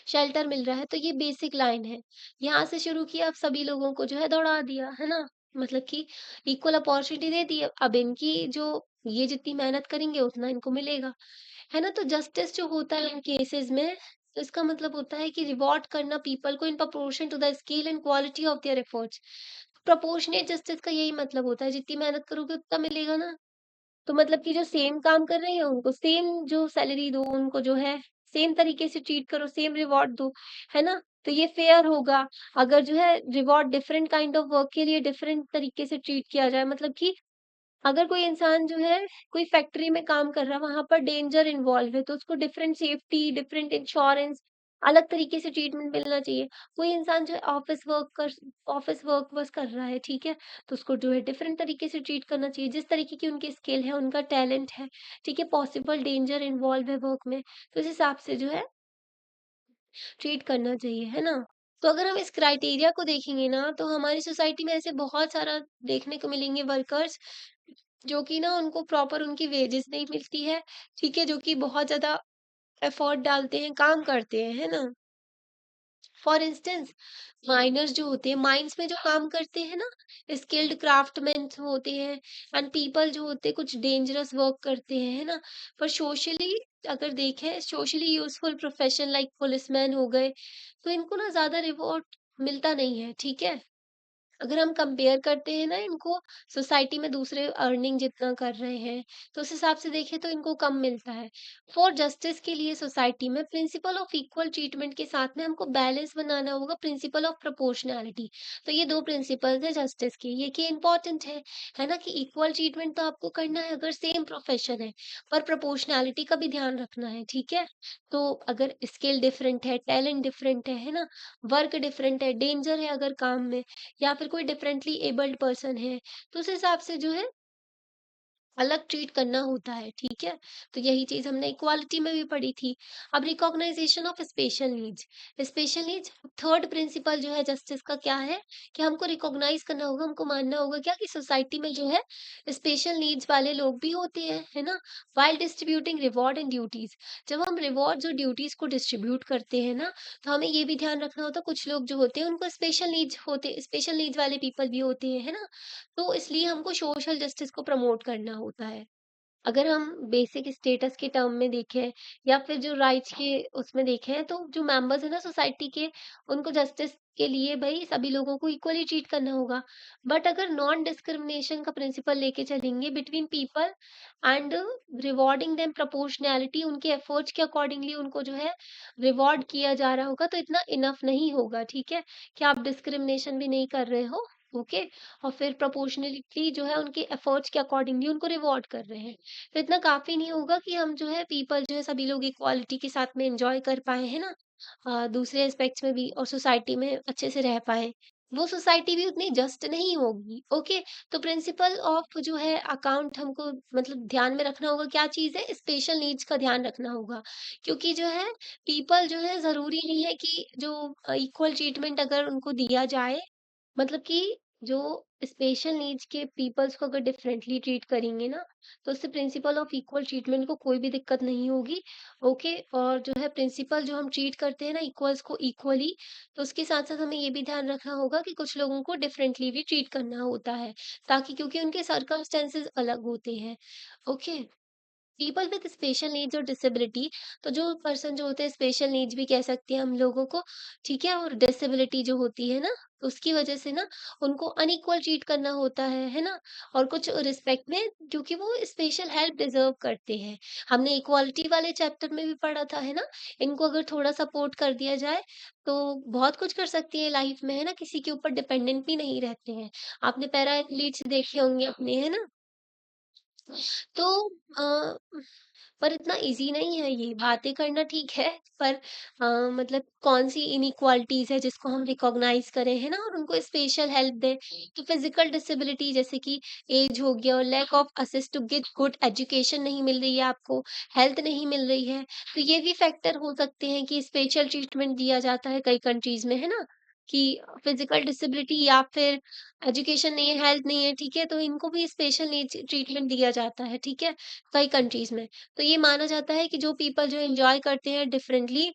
S1: शेल्टर मिल रहा है, तो ये बेसिक लाइन है। यहाँ से शुरू किया, अब सभी लोगों को जो है दौड़ा दिया, है ना? मतलब कि इक्वल अपॉर्च्युनिटी दे दी, अब इनकी जो ये जितनी मेहनत करेंगे उतना इनको मिलेगा, है ना? तो जस्टिस जो होता है इन केसेस में, तो इसका मतलब होता है कि रिवॉर्ड करना पीपल को in proportion to the skill and quality of their efforts. Proportionate justice का यही मतलब होता है, जितनी मेहनत करोगे उतना मिलेगा ना। तो मतलब कि जो सेम काम कर रहे हैं उनको सेम जो सैलरी दो, उनको जो है सेम तरीके से ट्रीट करो, सेम रिवॉर्ड दो, है ना? तो ये फेयर होगा। अगर जो है reward different kind of work के लिए डिफरेंट तरीके से ट्रीट किया जाए, मतलब कि अगर कोई इंसान जो है कोई फैक्ट्री में काम कर रहा है, वहाँ पर डेंजर इन्वॉल्व है, तो उसको डिफरेंट सेफ्टी, डिफरेंट इंश्योरेंस, अलग तरीके से ट्रीटमेंट मिलना चाहिए। कोई इंसान जो है ऑफिस वर्क बस कर रहा है, ठीक है? तो उसको जो है डिफरेंट तरीके से ट्रीट करना चाहिए, जिस तरीके की उनकी स्किल है, उनका टैलेंट है, ठीक है? पॉसिबल डेंजर इन्वॉल्व है वर्क में, तो इस हिसाब से जो है ट्रीट करना चाहिए, है ना? तो अगर हम इस क्राइटेरिया को देखेंगे ना, तो हमारी सोसाइटी में ऐसे बहुत सारा देखने को मिलेंगे वर्कर्स, जो कि ना उनको प्रॉपर उनकी वेजेस नहीं मिलती है, ठीक है? जो कि बहुत ज़्यादा एफर्ट डालते हैं, काम करते हैं, है ना? फॉर इंस्टेंस माइनर्स जो होते हैं, माइंस में जो काम करते हैं ना, स्किल्ड क्राफ्टमैन होते हैं एंड पीपल जो होते हैं कुछ डेंजरस वर्क करते हैं, है ना? पर सोशली अगर देखें, socially useful profession like policeman हो गए, तो इनको ना ज़्यादा रिवॉर्ड मिलता नहीं है, ठीक है? अगर हम कंपेयर करते हैं ना इनको सोसाइटी में दूसरे अर्निंग जितना कर रहे हैं, तो उस हिसाब से देखें तो इनको कम मिलता है। फॉर जस्टिस के लिए सोसाइटी में प्रिंसिपल ऑफ इक्वल ट्रीटमेंट के साथ में हमको बैलेंस बनाना होगा, प्रिंसिपल ऑफ प्रोपोर्शनैलिटी। तो ये 2 प्रिंसिपल्स हैं जस्टिस के, ये कि इम्पोर्टेंट है ना? कि इक्वल ट्रीटमेंट तो आपको करना है अगर सेम प्रोफेशन है, पर प्रोपोर्शनैलिटी का भी ध्यान रखना है, ठीक है? तो अगर स्किल डिफरेंट है, टैलेंट डिफरेंट है ना? वर्क डिफरेंट है, डेंजर है अगर काम में, या फिर कोई डिफरेंटली एबल्ड पर्सन है, तो उस हिसाब से जो है अलग ट्रीट करना होता है, ठीक है? तो यही चीज़ हमने इक्वालिटी में भी पढ़ी थी। अब recognisation of special needs. Special needs third principle जो है जस्टिस का क्या है कि हमको रिकॉग्नाइज़ करना होगा, हमको मानना होगा क्या कि सोसाइटी में जो है स्पेशल नीड्स वाले लोग भी होते हैं, है ना? While distributing reward and duties. जब हम रिवॉर्ड्स और ड्यूटीज़ को डिस्ट्रीब्यूट करते हैं ना, तो हमें ये भी ध्यान रखना होता है कुछ लोग जो होते हैं उनको स्पेशल नीड्स वाले पीपल भी होते हैं, है ना? तो इसलिए हमको सोशल जस्टिस को प्रमोट करना होता है। अगर हम बेसिक स्टेटस के टर्म में देखें या फिर जो राइट्स के उसमें देखें, तो जो मेंबर्स है ना सोसाइटी के, उनको जस्टिस के लिए भाई सभी लोगों को इक्वली ट्रीट करना होगा। बट अगर नॉन डिस्क्रिमिनेशन का प्रिंसिपल लेके चलेंगे between people and rewarding them proportionality, उनके एफर्ट्स के अकॉर्डिंगली उनको जो है रिवॉर्ड किया जा रहा होगा, तो इतना इनफ नहीं होगा, ठीक है, कि आप डिस्क्रिमिनेशन भी नहीं कर रहे हो। ओके, और फिर प्रोपोर्शनलिटी जो है उनके एफर्ट्स के अकॉर्डिंगली उनको रिवॉर्ड कर रहे हैं, तो इतना काफ़ी नहीं होगा कि हम जो है पीपल जो है सभी लोग इक्वालिटी के साथ में एन्जॉय कर पाएँ, है ना? दूसरे एस्पेक्ट्स में भी और सोसाइटी में अच्छे से रह पाएँ। वो सोसाइटी भी उतनी जस्ट नहीं होगी, ओके? तो प्रिंसिपल ऑफ जो है अकाउंट हमको मतलब ध्यान में रखना होगा, क्या चीज़ है? स्पेशल नीड्स का ध्यान रखना होगा। क्योंकि जो है पीपल जो है ज़रूरी नहीं है कि जो इक्वल ट्रीटमेंट अगर उनको दिया जाए, मतलब कि जो स्पेशल नीड्स के पीपल्स को अगर डिफरेंटली ट्रीट करेंगे ना, तो उससे प्रिंसिपल ऑफ इक्वल ट्रीटमेंट को कोई भी दिक्कत नहीं होगी। ओके, और जो है प्रिंसिपल जो हम ट्रीट करते हैं ना इक्वल्स को इक्वली, तो उसके साथ साथ हमें ये भी ध्यान रखना होगा कि कुछ लोगों को डिफरेंटली भी ट्रीट करना होता है, ताकि क्योंकि उनके सर्कमस्टेंसेस अलग होते हैं। Okay, people with special needs और डिसेबिलिटी, तो जो पर्सन जो होते हैं स्पेशल नीड्स भी कह सकते हैं हम लोगों को, ठीक है, और डिसेबिलिटी जो होती है ना, तो उसकी वजह से ना उनको अनइक्वल ट्रीट करना होता है ना, और कुछ रिस्पेक्ट में, क्योंकि वो स्पेशल हेल्प डिजर्व करते हैं। हमने इक्वालिटी वाले चैप्टर में भी पढ़ा था, है ना, इनको अगर थोड़ा सपोर्ट कर दिया जाए तो बहुत कुछ कर सकती है लाइफ में, है ना, किसी के ऊपर डिपेंडेंट भी नहीं रहते हैं। आपने पैरा एथलीट्स देखे होंगे अपने, है ना, तो अ, पर इतना ईज़ी नहीं है ये, बातें करना ठीक है, पर मतलब कौन-सी इनइक्वालिटीज़ है जिसको हम रिकॉग्नाइज़ करें, है ना? और उनको स्पेशल हेल्प दें। तो फिज़िकल डिसेबिलिटी जैसे कि ऐज हो गया और lack of access to get good education नहीं मिल रही है आपको, हेल्थ नहीं मिल रही है, तो ये भी फैक्टर हो सकते हैं कि स्पेशल ट्रीटमेंट दिया जाता है कई कंट्रीज़ में, है ना? कि फिज़िकल डिसेबिलिटी या फिर एजुकेशन नहीं है, हेल्थ नहीं है, ठीक है? तो इनको भी स्पेशल नीड्स ट्रीटमेंट दिया जाता है, ठीक है? कई कंट्रीज़ में। तो ये माना जाता है कि जो पीपल जो एन्जॉय करते हैं डिफरेंटली,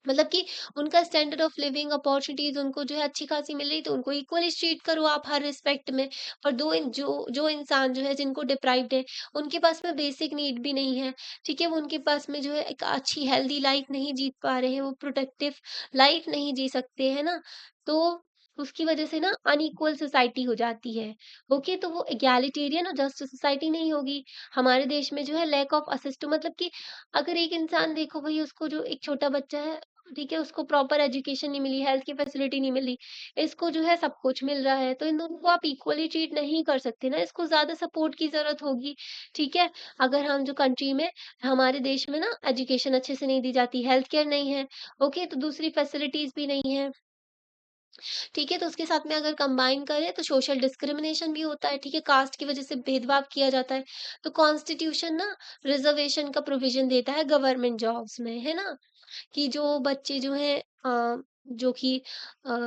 S1: मतलब कि उनका स्टैंडर्ड ऑफ लिविंग अपॉर्चुनिटीज़ उनको जो है अच्छी-खासी मिल रही, तो उनको इक्वली ट्रीट करो आप हर रिस्पेक्ट में। और दो इन जो जो इंसान जो है जिनको डिप्राइव्ड है, उनके पास में बेसिक नीड भी नहीं है, ठीक है? वो उनके पास में जो है एक अच्छी हेल्दी लाइफ नहीं जी पा रहे हैं, वो प्रोडक्टिव लाइफ नहीं जी सकते, है ना? तो उसकी वजह से ना अनइक्वल सोसाइटी हो जाती है। ओके, तो वो एगैलिटेरियन और जस्ट सोसाइटी नहीं होगी। हमारे देश में जो है लैक ऑफ एक्सेस टू, मतलब कि अगर एक इंसान देखो भई, उसको जो एक छोटा बच्चा है, ठीक है, उसको प्रॉपर एजुकेशन नहीं मिली, हेल्थ की फैसिलिटी नहीं मिली, इसको जो है सब कुछ मिल रहा है, तो इन दोनों को आप इक्वली ट्रीट नहीं कर सकते ना, इसको ज़्यादा सपोर्ट की ज़रूरत होगी, ठीक है? अगर हम जो कंट्री में, हमारे देश में ना एजुकेशन अच्छे से नहीं दी जाती, हेल्थ केयर नहीं है, ओके, तो दूसरी फैसिलिटीज़ भी नहीं है, ठीक है? तो उसके साथ में अगर कंबाइन करें तो सोशल डिस्क्रिमिनेशन भी होता है, ठीक है? कास्ट की वजह से भेदभाव किया जाता है, तो कॉन्स्टिट्यूशन ना रिज़र्वेशन का प्रोविज़न देता है गवर्नमेंट जॉब्स में, है ना? कि जो बच्चे जो हैं जो कि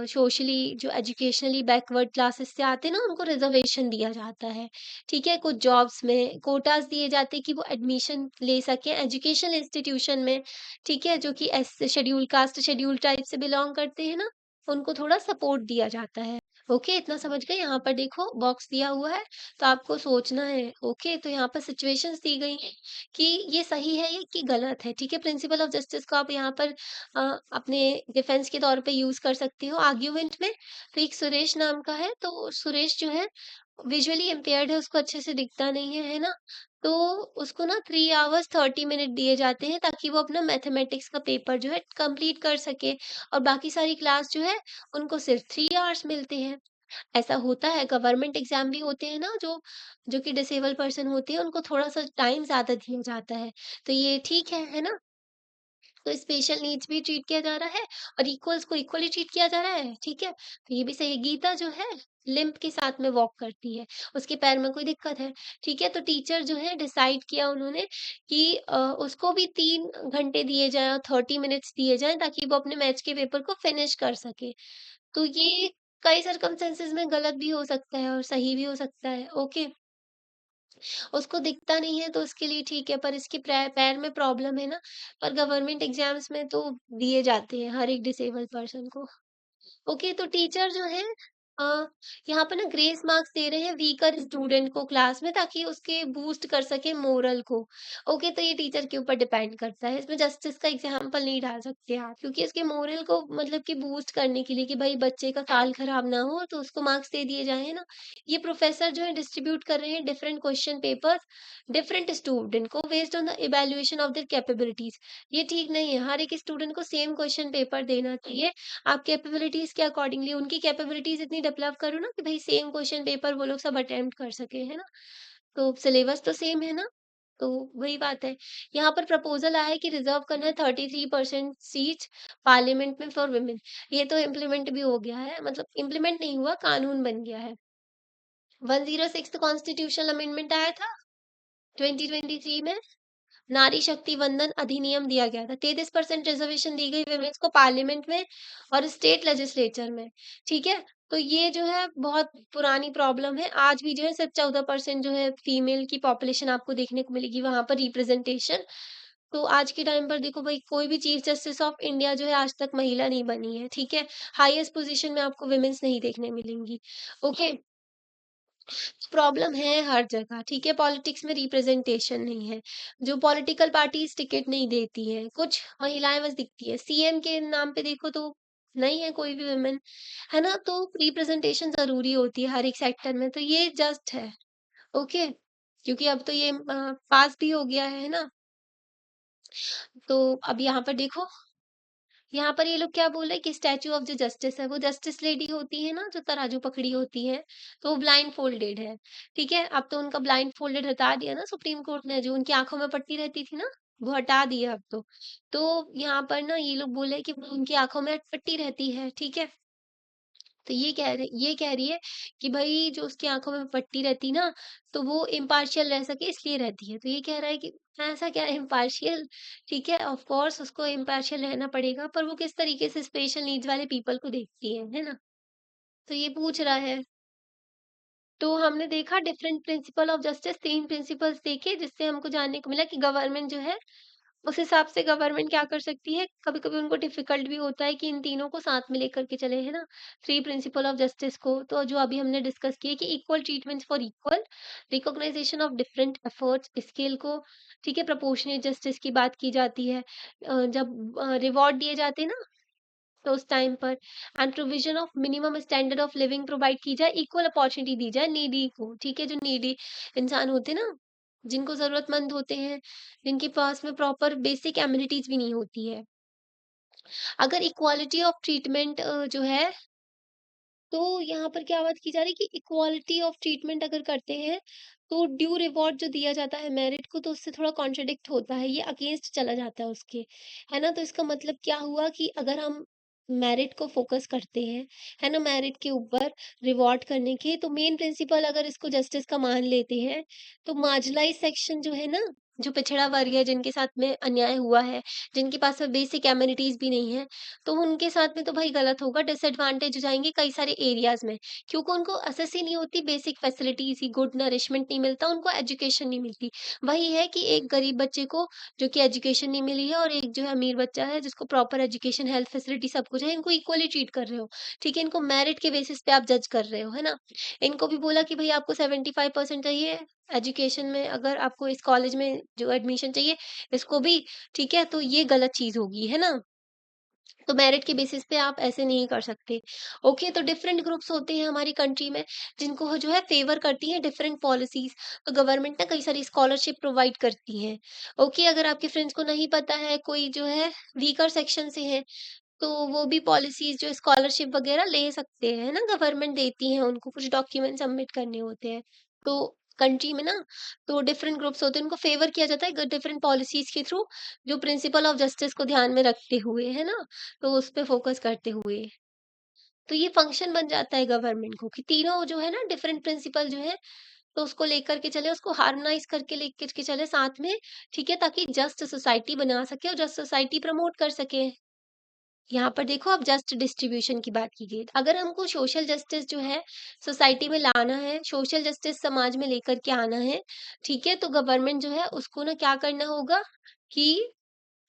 S1: सोशली जो एजुकेशनली बैकवर्ड क्लासेस से आते हैं ना, उनको रिजर्वेशन दिया जाता है, ठीक है? कुछ जॉब्स में कोटास दिए जाते हैं कि वो एडमिशन ले सकें एजुकेशनल इंस्टीट्यूशन में, ठीक है? जो कि S schedule caste, schedule tribe से बिलॉन्ग करते हैं ना, उनको थोड़ा सपोर्ट दिया जाता है। ओके, इतना समझ गए? यहाँ पर देखो बॉक्स दिया हुआ है, तो आपको सोचना है, ओके? तो यहाँ पर सिचुएशंस दी गई हैं कि ये सही है या कि गलत है, ठीक है? प्रिंसिपल ऑफ जस्टिस को आप यहाँ पर अपने डिफेंस के तौर पे यूज़ कर सकते हो आर्ग्यूमेंट में। तो एक सुरेश नाम का है, तो सुरेश जो है विजुअली इम्पेयर्ड है, उसको अच्छे से दिखता नहीं है, है ना? तो उसको ना 3 आवर्स 30 मिनट दिए जाते हैं ताकि वो अपना मैथमेटिक्स का पेपर जो है कंप्लीट कर सके, और बाकी सारी क्लास जो है उनको सिर्फ 3 आवर्स मिलते हैं। ऐसा होता है, गवर्नमेंट एग्ज़ाम भी होते हैं ना, जो जो कि डिसेबल पर्सन होते हैं, उनको थोड़ा-सा टाइम ज़्यादा दिया जाता है। तो ये ठीक है ना? तो स्पेशल नीड्स भी ट्रीट किया जा रहा है और इक्वल्स को इक्वली ट्रीट किया जा रहा है, ठीक है? तो ये भी सही है। गीता जो है लिम्प के साथ में वॉक करती है, उसके पैर में कोई दिक्कत है, ठीक है? तो टीचर जो है डिसाइड किया उन्होंने कि उसको भी 3 घंटे दिए जाएँ और 30 मिनट्स दिए जाएँ ताकि वो अपने मैथ्स के पेपर को फिनिश कर सके। तो ये कई सर्कमस्टेंसेस में गलत भी हो सकता है और सही भी हो सकता है, ओके? उसको दिखता नहीं है तो उसके लिए ठीक है, पर इसके पैर में प्रॉब्लम है ना, पर गवर्नमेंट एग्ज़ाम्स में तो दिए जाते हैं हर एक डिसेबल्ड पर्सन को। ओके, तो टीचर जो है अ, यहाँ पर ना ग्रेस मार्क्स दे रहे हैं वीकर स्टूडेंट को क्लास में, ताकि उसके बूस्ट कर सके मोरल को। ओके, तो ये टीचर के ऊपर डिपेंड करता है, इसमें जस्टिस का एग्जाम्पल नहीं डाल सकते आप, क्योंकि इसके मोरल को मतलब कि बूस्ट करने के लिए कि भाई बच्चे का साल खराब ना हो, तो उसको मार्क्स दे दिए जाए, है ना। ये प्रोफेसर जो है डिस्ट्रीब्यूट कर रहे हैं different question paper different student को based on the evaluation of their capabilities. ये ठीक नहीं है, हर एक स्टूडेंट को सेम क्वेश्चन पेपर देना चाहिए। आप कैपेबिलिटीज के अकॉर्डिंगली उनकी कैपेबिलिटीज इतनी डेवलप करो ना कि भाई सेम क्वेश्चन पेपर वो लोग सब अटेम्प्ट कर सके, है ना। तो सिलेबस तो सेम है ना। तो वही बात है। यहाँ पर प्रपोजल आया है कि रिजर्व करना है 33% सीट पार्लियामेंट में फॉर वुमेन। ये तो इम्प्लीमेंट भी हो गया है, मतलब इम्प्लीमेंट नहीं हुआ, कानून बन गया है। 106 कॉन्स्टिट्यूशनल अमेंडमेंट आया था 2023 में। नारी शक्ति वंदन अधिनियम दिया गया था। 33% रिजर्वेशन दी गई विमेन्स को पार्लियामेंट में और स्टेट लेजिस्लेचर में। ठीक है। तो ये जो है बहुत पुरानी प्रॉब्लम है। आज भी जो है सिर्फ 14% जो है फीमेल की पॉपुलेशन आपको देखने को मिलेगी वहां पर रिप्रेजेंटेशन। तो आज के टाइम पर देखो भाई, कोई भी चीफ जस्टिस ऑफ इंडिया जो है आज तक महिला नहीं बनी है। ठीक है। हाईएस्ट पोजीशन में आपको विमेन्स नहीं देखने मिलेंगी। ओके। प्रॉब्लम है हर जगह, ठीक है। पॉलिटिक्स में रिप्रेजेंटेशन नहीं है, जो पॉलिटिकल पार्टीज टिकट नहीं देती हैं, कुछ महिलाएं बस दिखती है। सीएम के नाम पे देखो तो नहीं है कोई भी वुमेन, है ना। तो रिप्रेजेंटेशन जरूरी होती है हर एक सेक्टर में, तो ये जस्ट है। ओके। क्योंकि अब तो ये पास भी हो गया है ना। तो अब यहाँ पर देखो, यहाँ पर ये लोग क्या बोल रहे हैं कि स्टैचू ऑफ जो जस्टिस है, वो जस्टिस लेडी होती है ना, जो तराजू पकड़ी होती है, तो वो ब्लाइंड फोल्डेड है। ठीक है। अब तो उनका ब्लाइंड फोल्डेड हटा दिया ना सुप्रीम कोर्ट ने, जो उनकी आंखों में पट्टी रहती थी ना, वो हटा दिया अब तो यहाँ पर ना ये लोग बोले कि उनकी आंखों में पट्टी रहती है। ठीक है। तो ये कह रही है कि भाई जो उसकी आंखों में पट्टी रहती ना, तो वो इम्पार्शियल रह सके इसलिए रहती है। तो ये कह रहा है कि ऐसा क्या है इम्पार्शियल। ठीक है, ऑफ कोर्स उसको इम्पार्शियल रहना पड़ेगा, पर वो किस तरीके से स्पेशल नीड्स वाले पीपल को देखती है ना। तो ये पूछ रहा है। तो हमने देखा different principle of justice, 3 principles देखे, जिससे हमको जानने को मिला कि गवर्नमेंट जो है उस हिसाब से गवर्नमेंट क्या कर सकती है। कभी-कभी उनको डिफिकल्ट भी होता है कि इन तीनों को साथ में लेकर के चले, है ना? 3 प्रिंसिपल ऑफ जस्टिस को, तो जो अभी हमने डिस्कस किए कि equal treatment for equal, recognisation of different efforts, scale को, ठीक है, प्रोपोर्शनेट जस्टिस की बात की जाती है। जब रिवॉर्ड दिए जाते हैं ना, तो उस टाइम पर and provision of minimum standard of living provide की जाए, इक्वल अपॉर्चुनिटी दी जाए नीडी को। ठीक है, जो नीडी इंसान होते हैं ना, जिनको जरूरतमंद होते हैं, जिनके पास में प्रॉपर बेसिक एमिनिटीज भी नहीं होती है। अगर इक्वालिटी ऑफ ट्रीटमेंट जो है, तो यहाँ पर क्या बात की जा रही है कि इक्वालिटी ऑफ ट्रीटमेंट अगर करते हैं, तो ड्यू रिवॉर्ड जो दिया जाता है मेरिट को, तो उससे थोड़ा कॉन्ट्रडिक्ट होता है, ये अगेंस्ट चला जाता है उसके, है ना। तो इसका मतलब क्या हुआ कि अगर हम मेरिट को फोकस करते हैं, है ना, मेरिट के ऊपर रिवॉर्ड करने के, तो मेन प्रिंसिपल अगर इसको जस्टिस का मान लेते हैं, तो मार्जिनलाइज सेक्शन जो है ना, जो पिछड़ा वर्ग है, जिनके साथ में अन्याय हुआ है, जिनके पास में बेसिक एमिनिटीज भी नहीं है, तो उनके साथ में तो भाई गलत होगा, डिसएडवांटेज हो जाएँगे कई सारे एरियाज़ में, क्योंकि उनको एक्सेस ही नहीं होती, बेसिक फैसिलिटीज़ ही, गुड नरिशमेंट नहीं मिलता, उनको एजुकेशन नहीं मिलती। वही है कि एक गरीब बच्चे को जो कि एजुकेशन नहीं मिली है, और एक जो है अमीर बच्चा है जिसको प्रॉपर एजुकेशन, हेल्थ फैसिलिटी सब कुछ है, इनको इक्वली ट्रीट कर रहे हो। ठीक है, इनको मेरिट के बेसिस पे आप जज कर रहे हो, है ना? इनको भी बोला कि भई आपको 75% चाहिए एजुकेशन में, अगर आपको इस कॉलेज में जो एडमिशन चाहिए, इसको भी, ठीक है? तो ये गलत चीज़ होगी, है ना? तो मेरिट के बेसिस पे आप ऐसे नहीं कर सकते। ओके, तो डिफरेंट ग्रुप्स होते हैं हमारी कंट्री में, जिनको जो है फेवर करती है डिफरेंट पॉलिसीज। तो गवर्नमेंट ना कई सारी स्कॉलरशिप प्रोवाइड करती है। ओके, अगर आपके फ्रेंड्स को नहीं पता है, कोई जो है वीकर सेक्शन से है, तो वो भी पॉलिसीज जो स्कॉलरशिप वगैरह ले सकते हैं, है ना। गवर्नमेंट देती है, उनको कुछ डॉक्यूमेंट सबमिट करने होते हैं। तो कंट्री में ना, तो डिफरेंट ग्रुप्स होते हैं, उनको फेवर किया जाता है डिफरेंट पॉलिसीज के थ्रू, जो प्रिंसिपल ऑफ जस्टिस को ध्यान में रखते हुए, है ना। तो उस पे फोकस करते हुए, तो ये फंक्शन बन जाता है गवर्नमेंट को कि तीनों जो है ना डिफरेंट प्रिंसिपल जो है, तो उसको लेकर के चले, उसको हार्मोनाइज करके लेकर के चले साथ में। ठीक है, ताकि जस्ट सोसाइटी बना सके और जस्ट सोसाइटी प्रमोट कर सके। यहाँ पर देखो, अब जस्ट डिस्ट्रीब्यूशन की बात की गई। अगर हमको सोशल जस्टिस जो है सोसाइटी में लाना है, सोशल जस्टिस समाज में लेकर के आना है, ठीक है, तो गवर्नमेंट जो है उसको ना क्या करना होगा कि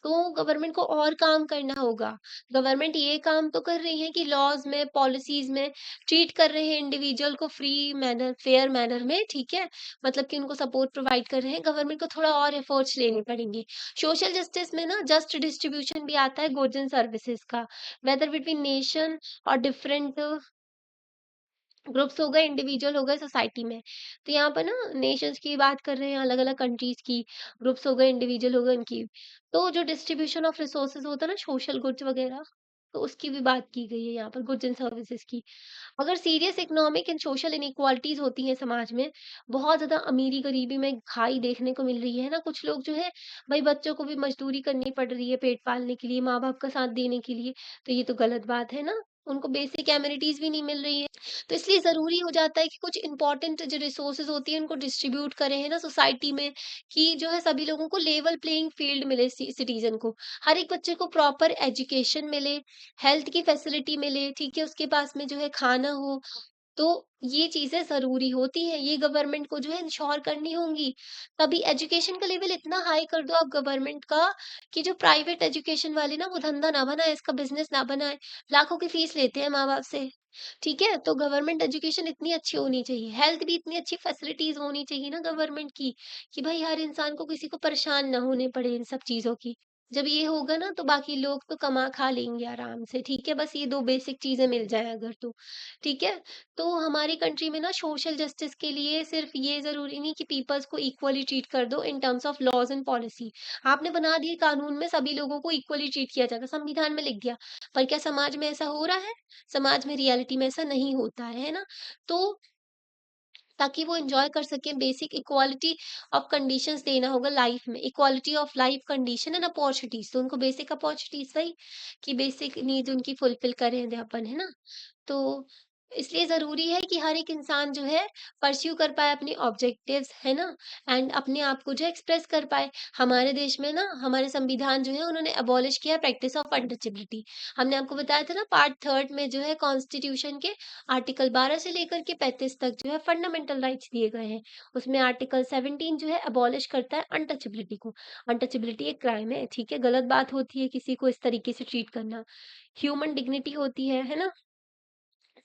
S1: तो गवर्नमेंट को और काम करना होगा। गवर्नमेंट ये काम तो कर रही है कि लॉज़ में, पॉलिसीज़ में ट्रीट कर रहे हैं इंडिविजुअल को फ्री मैनर फेयर मैनर में, ठीक है? मतलब कि उनको सपोर्ट प्रोवाइड कर रहे हैं, गवर्नमेंट को थोड़ा और एफर्ट्स लेने पड़ेंगे। सोशल जस्टिस में ना जस्ट डिस्ट्रीब्यूशन भी आता है गुड्स एंड सर्विसेज़ का, वेदर बिटवीन नेशन और डिफरेंट ग्रुप्स हो गए, इंडिविजुअल हो गए सोसाइटी में। तो यहाँ पर ना नेशंस की बात कर रहे हैं, अलग-अलग कंट्रीज़ की, ग्रुप्स हो गए, इंडिविजुअल हो गए उनकी। तो जो डिस्ट्रीब्यूशन ऑफ रिसोर्सेज़ होता है ना सोशल गुड्स वगैरह, तो उसकी भी बात की गई है यहाँ पर गुड्स एंड सर्विसेज़ की। अगर serious economic and social inequalities होती हैं समाज में, बहुत ज़्यादा अमीरी-गरीबी में खाई देखने को मिल रही है ना, कुछ लोग जो है भई बच्चों को भी मज़दूरी करनी पड़ रही है पेट पालने के लिए, माँ-बाप का साथ देने के लिए, तो ये तो गलत बात है ना। उनको बेसिक एमिनिटीज़ भी नहीं मिल रही है। तो इसलिए ज़रूरी हो जाता है कि कुछ इम्पोर्टेंट जो रिसोर्सेज़ होती हैं उनको डिस्ट्रीब्यूट करें है ना सोसाइटी में, कि जो है सभी लोगों को लेवल प्लेइंग फील्ड मिले सिटीज़न को। हर एक बच्चे को प्रॉपर एजुकेशन मिले, हेल्थ की फैसिलिटी मिले, ठीक है? उसके पास में जो है खाना हो, तो ये चीज़ें ज़रूरी होती हैं, ये गवर्नमेंट को जो है इंश्योर करनी होंगी। तभी एजुकेशन का लेवल इतना हाई कर दो आप गवर्नमेंट का कि जो प्राइवेट एजुकेशन वाले ना वो धंधा ना बनाए, इसका बिज़नेस ना बनाए। लाखों की फीस लेते हैं माँ-बाप से, ठीक है? तो गवर्नमेंट एजुकेशन इतनी अच्छी होनी चाहिए, हेल्थ भी इतनी अच्छी फैसिलिटीज़ होनी चाहिए ना गवर्नमेंट की, कि भाई हर इंसान को किसी को परेशान ना होने पड़े इन सब चीज़ों की। जब ये होगा ना तो बाकी लोग तो कमा खा लेंगे आराम से, ठीक है? बस ये 2 बेसिक चीज़ें मिल जाएँ अगर तो, ठीक है? तो हमारी कंट्री में ना सोशल जस्टिस के लिए सिर्फ़ ये ज़रूरी नहीं कि पीपल्स को इक्वली ट्रीट कर दो in terms of laws and policy. आपने बना दिए कानून में सभी लोगों को इक्वली ट्रीट किया जाएगा, संविधान में लिख दिया, पर क्या समाज में ऐसा हो रहा है? समाज में रियलिटी में ऐसा नहीं होता है ना? तो ताकि वो एन्जॉय कर सकें बेसिक इक्वालिटी ऑफ कंडीशंस देना होगा लाइफ में, equality of life condition and opportunities, तो उनको बेसिक अपॉर्च्युनिटीज़ वही कि बेसिक नीड्स उनकी फुलफिल करें दे अपन, है ना? तो इसलिए ज़रूरी है कि हर एक इंसान जो है परस्यू कर पाए अपने ऑब्जेक्टिव्स, है ना? एंड अपने आप को जो एक्सप्रेस कर पाए। हमारे देश में ना हमारे संविधान जो है उन्होंने अबॉलिश किया प्रैक्टिस ऑफ अनटचेबिलिटी। हमने आपको बताया था ना पार्ट 3 में जो है कॉन्स्टिट्यूशन के आर्टिकल 12 से लेकर के 35 तक जो है फंडामेंटल राइट्स दिए गए हैं। उसमें आर्टिकल 17 जो है अबॉलिश करता है अनटचेबिलिटी को। अनटचेबिलिटी एक क्राइम है, ठीक है? गलत बात होती है किसी को इस तरीके से ट्रीट करना। ह्यूमन डिग्निटी होती है ना?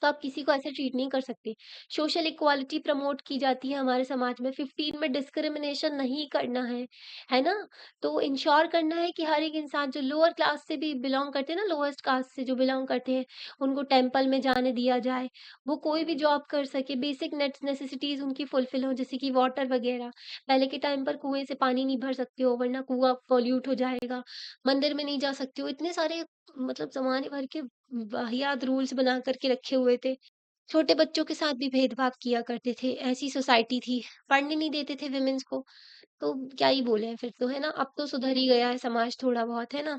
S1: तो आप किसी को ऐसे ट्रीट नहीं कर सकते। सोशल इक्वालिटी प्रमोट की जाती है हमारे समाज में, 15 में डिस्क्रिमिनेशन नहीं करना है ना? तो इंश्योर करना है कि हर एक इंसान जो लोअर क्लास से भी बिलॉन्ग करते हैं ना, लोएस्ट कास्ट से जो बिलॉन्ग करते हैं, उनको टेम्पल में जाने दिया जाए। वो कोई भी जॉब कर सके, बेसिक नेसेसिटीज़ उनकी फुलफिल हो, जैसे कि वाटर वगैरह। पहले के टाइम पर कुएँ से पानी नहीं भर सकते हो, वरना कुआँ पॉल्यूट हो जाएगा। मंदिर में नहीं जा सकते हो, इतने सारे मतलब ज़माने भर के वाहियात रूल्स बना कर के रखे हुए थे। छोटे बच्चों के साथ भी भेदभाव किया करते थे, ऐसी सोसाइटी थी। पढ़ने नहीं देते थे वुमेन्स को, तो क्या ही बोलें फिर तो, है ना? अब तो सुधर ही गया है समाज थोड़ा बहुत, है ना?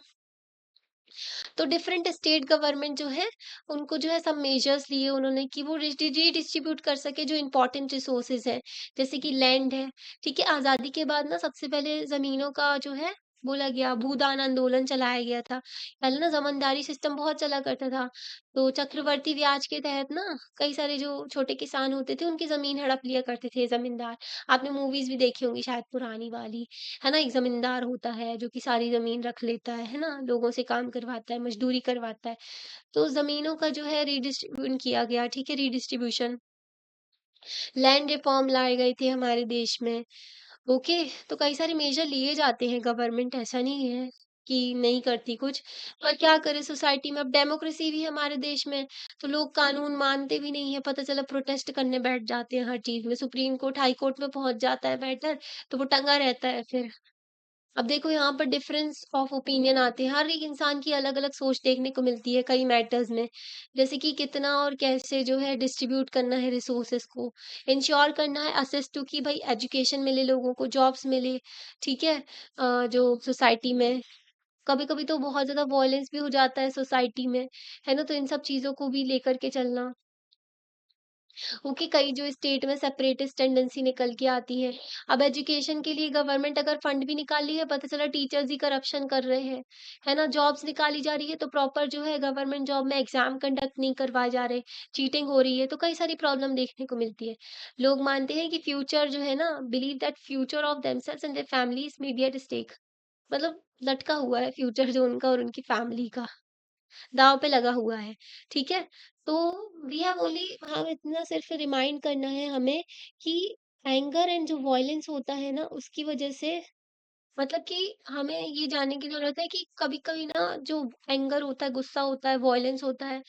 S1: तो डिफरेंट स्टेट गवर्नमेंट जो है, उनको जो है सब मेजर्स लिए उन्होंने कि वो रीडिस्ट्रीब्यूट कर सके जो इम्पोर्टेंट रिसोर्सेज़ हैं, जैसे कि लैंड है, ठीक है? आज़ादी के बाद ना सबसे पहले ज़मीनों का जो है बोला गया, भूदान आंदोलन चलाया गया था। पहले ना ज़मींदारी सिस्टम बहुत चला करता था, तो चक्रवर्ती ब्याज के तहत ना कई सारे जो छोटे किसान होते थे, उनकी ज़मीन हड़प लिया करते थे ज़मींदार। आपने मूवीज़ भी देखी होंगी शायद पुरानी वाली। है ना? एक ज़मींदार होता है जो कि सारी ज़मीन रख लेता है ना? लोगों से काम करवाता है, मज़दूरी करवाता है। तो ज़मीनों का जो है किया गया, ठीक है? रीडिस्ट्रीब्यूशन, लैंड रिफ़ॉर्म लाए गए थे हमारे देश में। ओके, तो कई सारे मेजर लिए जाते हैं गवर्नमेंट, ऐसा नहीं है कि नहीं करती कुछ। पर क्या करें सोसाइटी में अब डेमोक्रेसी भी है हमारे देश में, तो लोग कानून मानते भी नहीं है, पता चला प्रोटेस्ट करने बैठ जाते हैं हर चीज़ में, सुप्रीम कोर्ट, हाई कोर्ट में पहुँच जाता है मैटर, तो वो टंगा रहता है फिर। अब देखो यहाँ पर डिफरेंस ऑफ ओपिनियन आते हैं, हर एक इंसान की अलग-अलग सोच देखने को मिलती है कई मैटर्स में। जैसे कि कितना और कैसे जो है डिस्ट्रीब्यूट करना है रिसोर्सेज़ को, इंश्योर करना है असिस्ट टू कि भई एजुकेशन मिले लोगों को, जॉब्स मिले, ठीक है? जो सोसाइटी में कभी-कभी तो बहुत ज़्यादा वॉयलेंस भी हो जाता है सोसाइटी में, है ना? तो इन सब चीज़ों को भी लेकर के चलना। क्योंकि कई जो स्टेट में सेपरेटिस्ट टेंडेंसी निकल के आती है। अब एजुकेशन के लिए गवर्नमेंट अगर फंड भी निकाल रही है, पता चला टीचर्स ही करप्शन कर रहे हैं, है ना? जॉब्स निकाली जा रही है, तो प्रॉपर जो है गवर्नमेंट जॉब में एग्ज़ाम कंडक्ट नहीं करवाए जा रहे, चीटिंग हो रही है, तो कई सारी प्रॉब्लम देखने को मिलती है। लोग मानते हैं कि फ्यूचर जो है ना believe that future of themselves and there families may be at stake। मतलब लटका हुआ है फ्यूचर जो उनका और उनकी फैमिली का, दाँव पे लगा हुआ है, ठीक है? तो वी हैव ओनली हाँ, इतना सिर्फ़ रिमाइंड करना है हमें कि एंगर एंड जो वॉयलेंस होता है ना, उसकी वज़ह से मतलब कि हमें ये जानने की ज़रूरत है कि कभी-कभी ना जो एंगर होता है, गुस्सा होता है, वॉयलेंस होता है,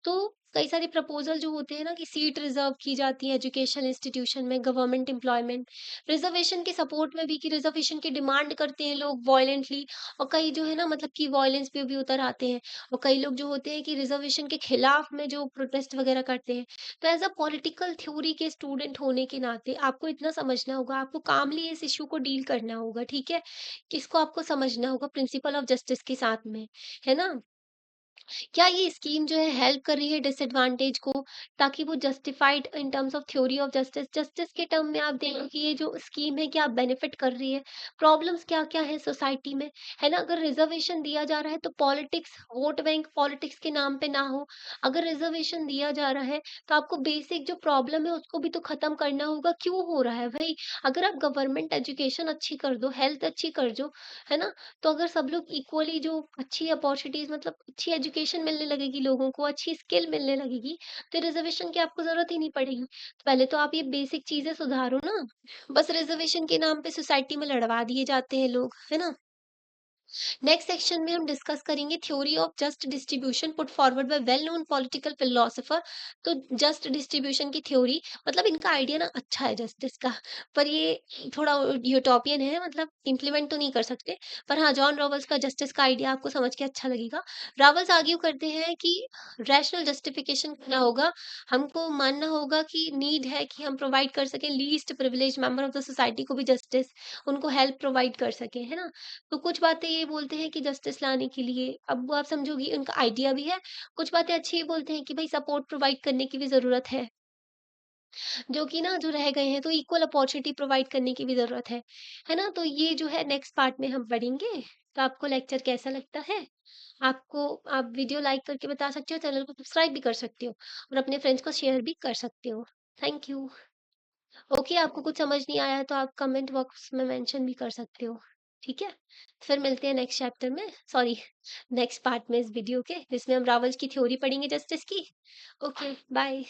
S1: तो कई सारे प्रपोज़ल जो होते हैं ना कि सीट रिज़र्व की जाती है एजुकेशन इंस्टीट्यूशन में, गवर्नमेंट एम्प्लॉयमेंट, रिज़र्वेशन के सपोर्ट में भी कि रिज़र्वेशन की डिमांड करते हैं लोग वॉयलेंटली और कई जो है ना मतलब कि वॉयलेंस पे भी उतर आते हैं और कई लोग जो होते हैं कि रिज़र्वेशन के खिलाफ में जो प्रोटेस्ट वगैरह करते हैं। तो एज़ अ पॉलिटिकल थ्योरी के स्टूडेंट होने के नाते आपको इतना समझना होगा, आपको कामली इस इश्यू को डील करना होगा, ठीक है? कि इसको आपको समझना होगा प्रिंसिपल ऑफ जस्टिस के साथ में, है ना? क्या ये स्कीम जो है हेल्प कर रही है डिसएडवांटेज को ताकि वो justified in terms of theory of justice justice के टर्म में आप देखो कि ये जो स्कीम है क्या बेनिफिट कर रही है प्रॉब्लम्स क्या क्या है सोसाइटी में है ना अगर रिजर्वेशन दिया जा रहा है तो पॉलिटिक्स वोट बैंक पॉलिटिक्स के नाम पे ना हो अगर रिजर्वेशन दिया जा रहा है तो आपको बेसिक जो प्रॉब्लम है उसको भी तो खत्म करना होगा क्यों हो रहा है भाई अगर आप गवर्नमेंट एजुकेशन अच्छी कर दो हेल्थ अच्छी कर दो है ना तो अगर सब लोग इक्वली जो अच्छी अपॉर्चुनिटीज़ मतलब अच्छी एजुकेशन मिलने लगेगी लोगों को, अच्छी स्किल मिलने लगेगी, तो रिज़र्वेशन की आपको ज़रूरत ही नहीं पड़ेगी। तो पहले तो आप ये बेसिक चीज़ें सुधारो ना, बस रिज़र्वेशन के नाम पे सोसाइटी में लड़वा दिए जाते हैं लोग, है ना? नेक्स्ट सेक्शन में हम डिस्कस करेंगे theory of just distribution put forward bye well known political philosopher तो जस्ट डिस्ट्रीब्यूशन की थ्योरी मतलब इनका आइडिया ना अच्छा है जस्टिस का पर ये थोड़ा यूटोपियन है मतलब इम्प्लीमेंट तो नहीं कर सकते पर हाँ जॉन रॉवल्स का जस्टिस का आइडिया आपको समझ के अच्छा लगेगा रॉवल्स आर्ग्यू करते हैं कि रैशनल जस्टिफिकेशन करना होगा हमको मानना होगा कि नीड है कि हम प्रोवाइड कर सकें least privilege member of the society को भी जस्टिस उनको हेल्प प्रोवाइड कर सकें है ना तो कुछ बातें ये बोलते हैं कि जस्टिस लाने के लिए अब वो आप समझोगी उनका आइडिया भी है, कुछ बातें अच्छी ये बोलते हैं कि भई सपोर्ट प्रोवाइड करने की भी ज़रूरत है, जो कि ना जो रह गए हैं तो इक्वल अपॉर्च्युनिटी प्रोवाइड करने की भी ज़रूरत है ना? तो ये जो है नेक्स्ट पार्ट में हम पढ़ेंगे, तो आपको लेक्चर कैसा लगता है? आपको आप वीडियो लाइक करके बता सकते हो, चैनल को सब्सक्राइब भी कर सकते हो और अपने फ्रेंड्स को शेयर भी कर सकते हो। Thank you. ओके, आपको कुछ समझ नहीं आया तो आप कमेंट बॉक्स में मेंशन भी कर सकते हो, ठीक है? फिर मिलते हैं नेक्स्ट चैप्टर में सॉरी नेक्स्ट पार्ट में इस वीडियो के जिसमें हम रावल्स की थ्योरी पढ़ेंगे जस्टिस की। Okay, bye.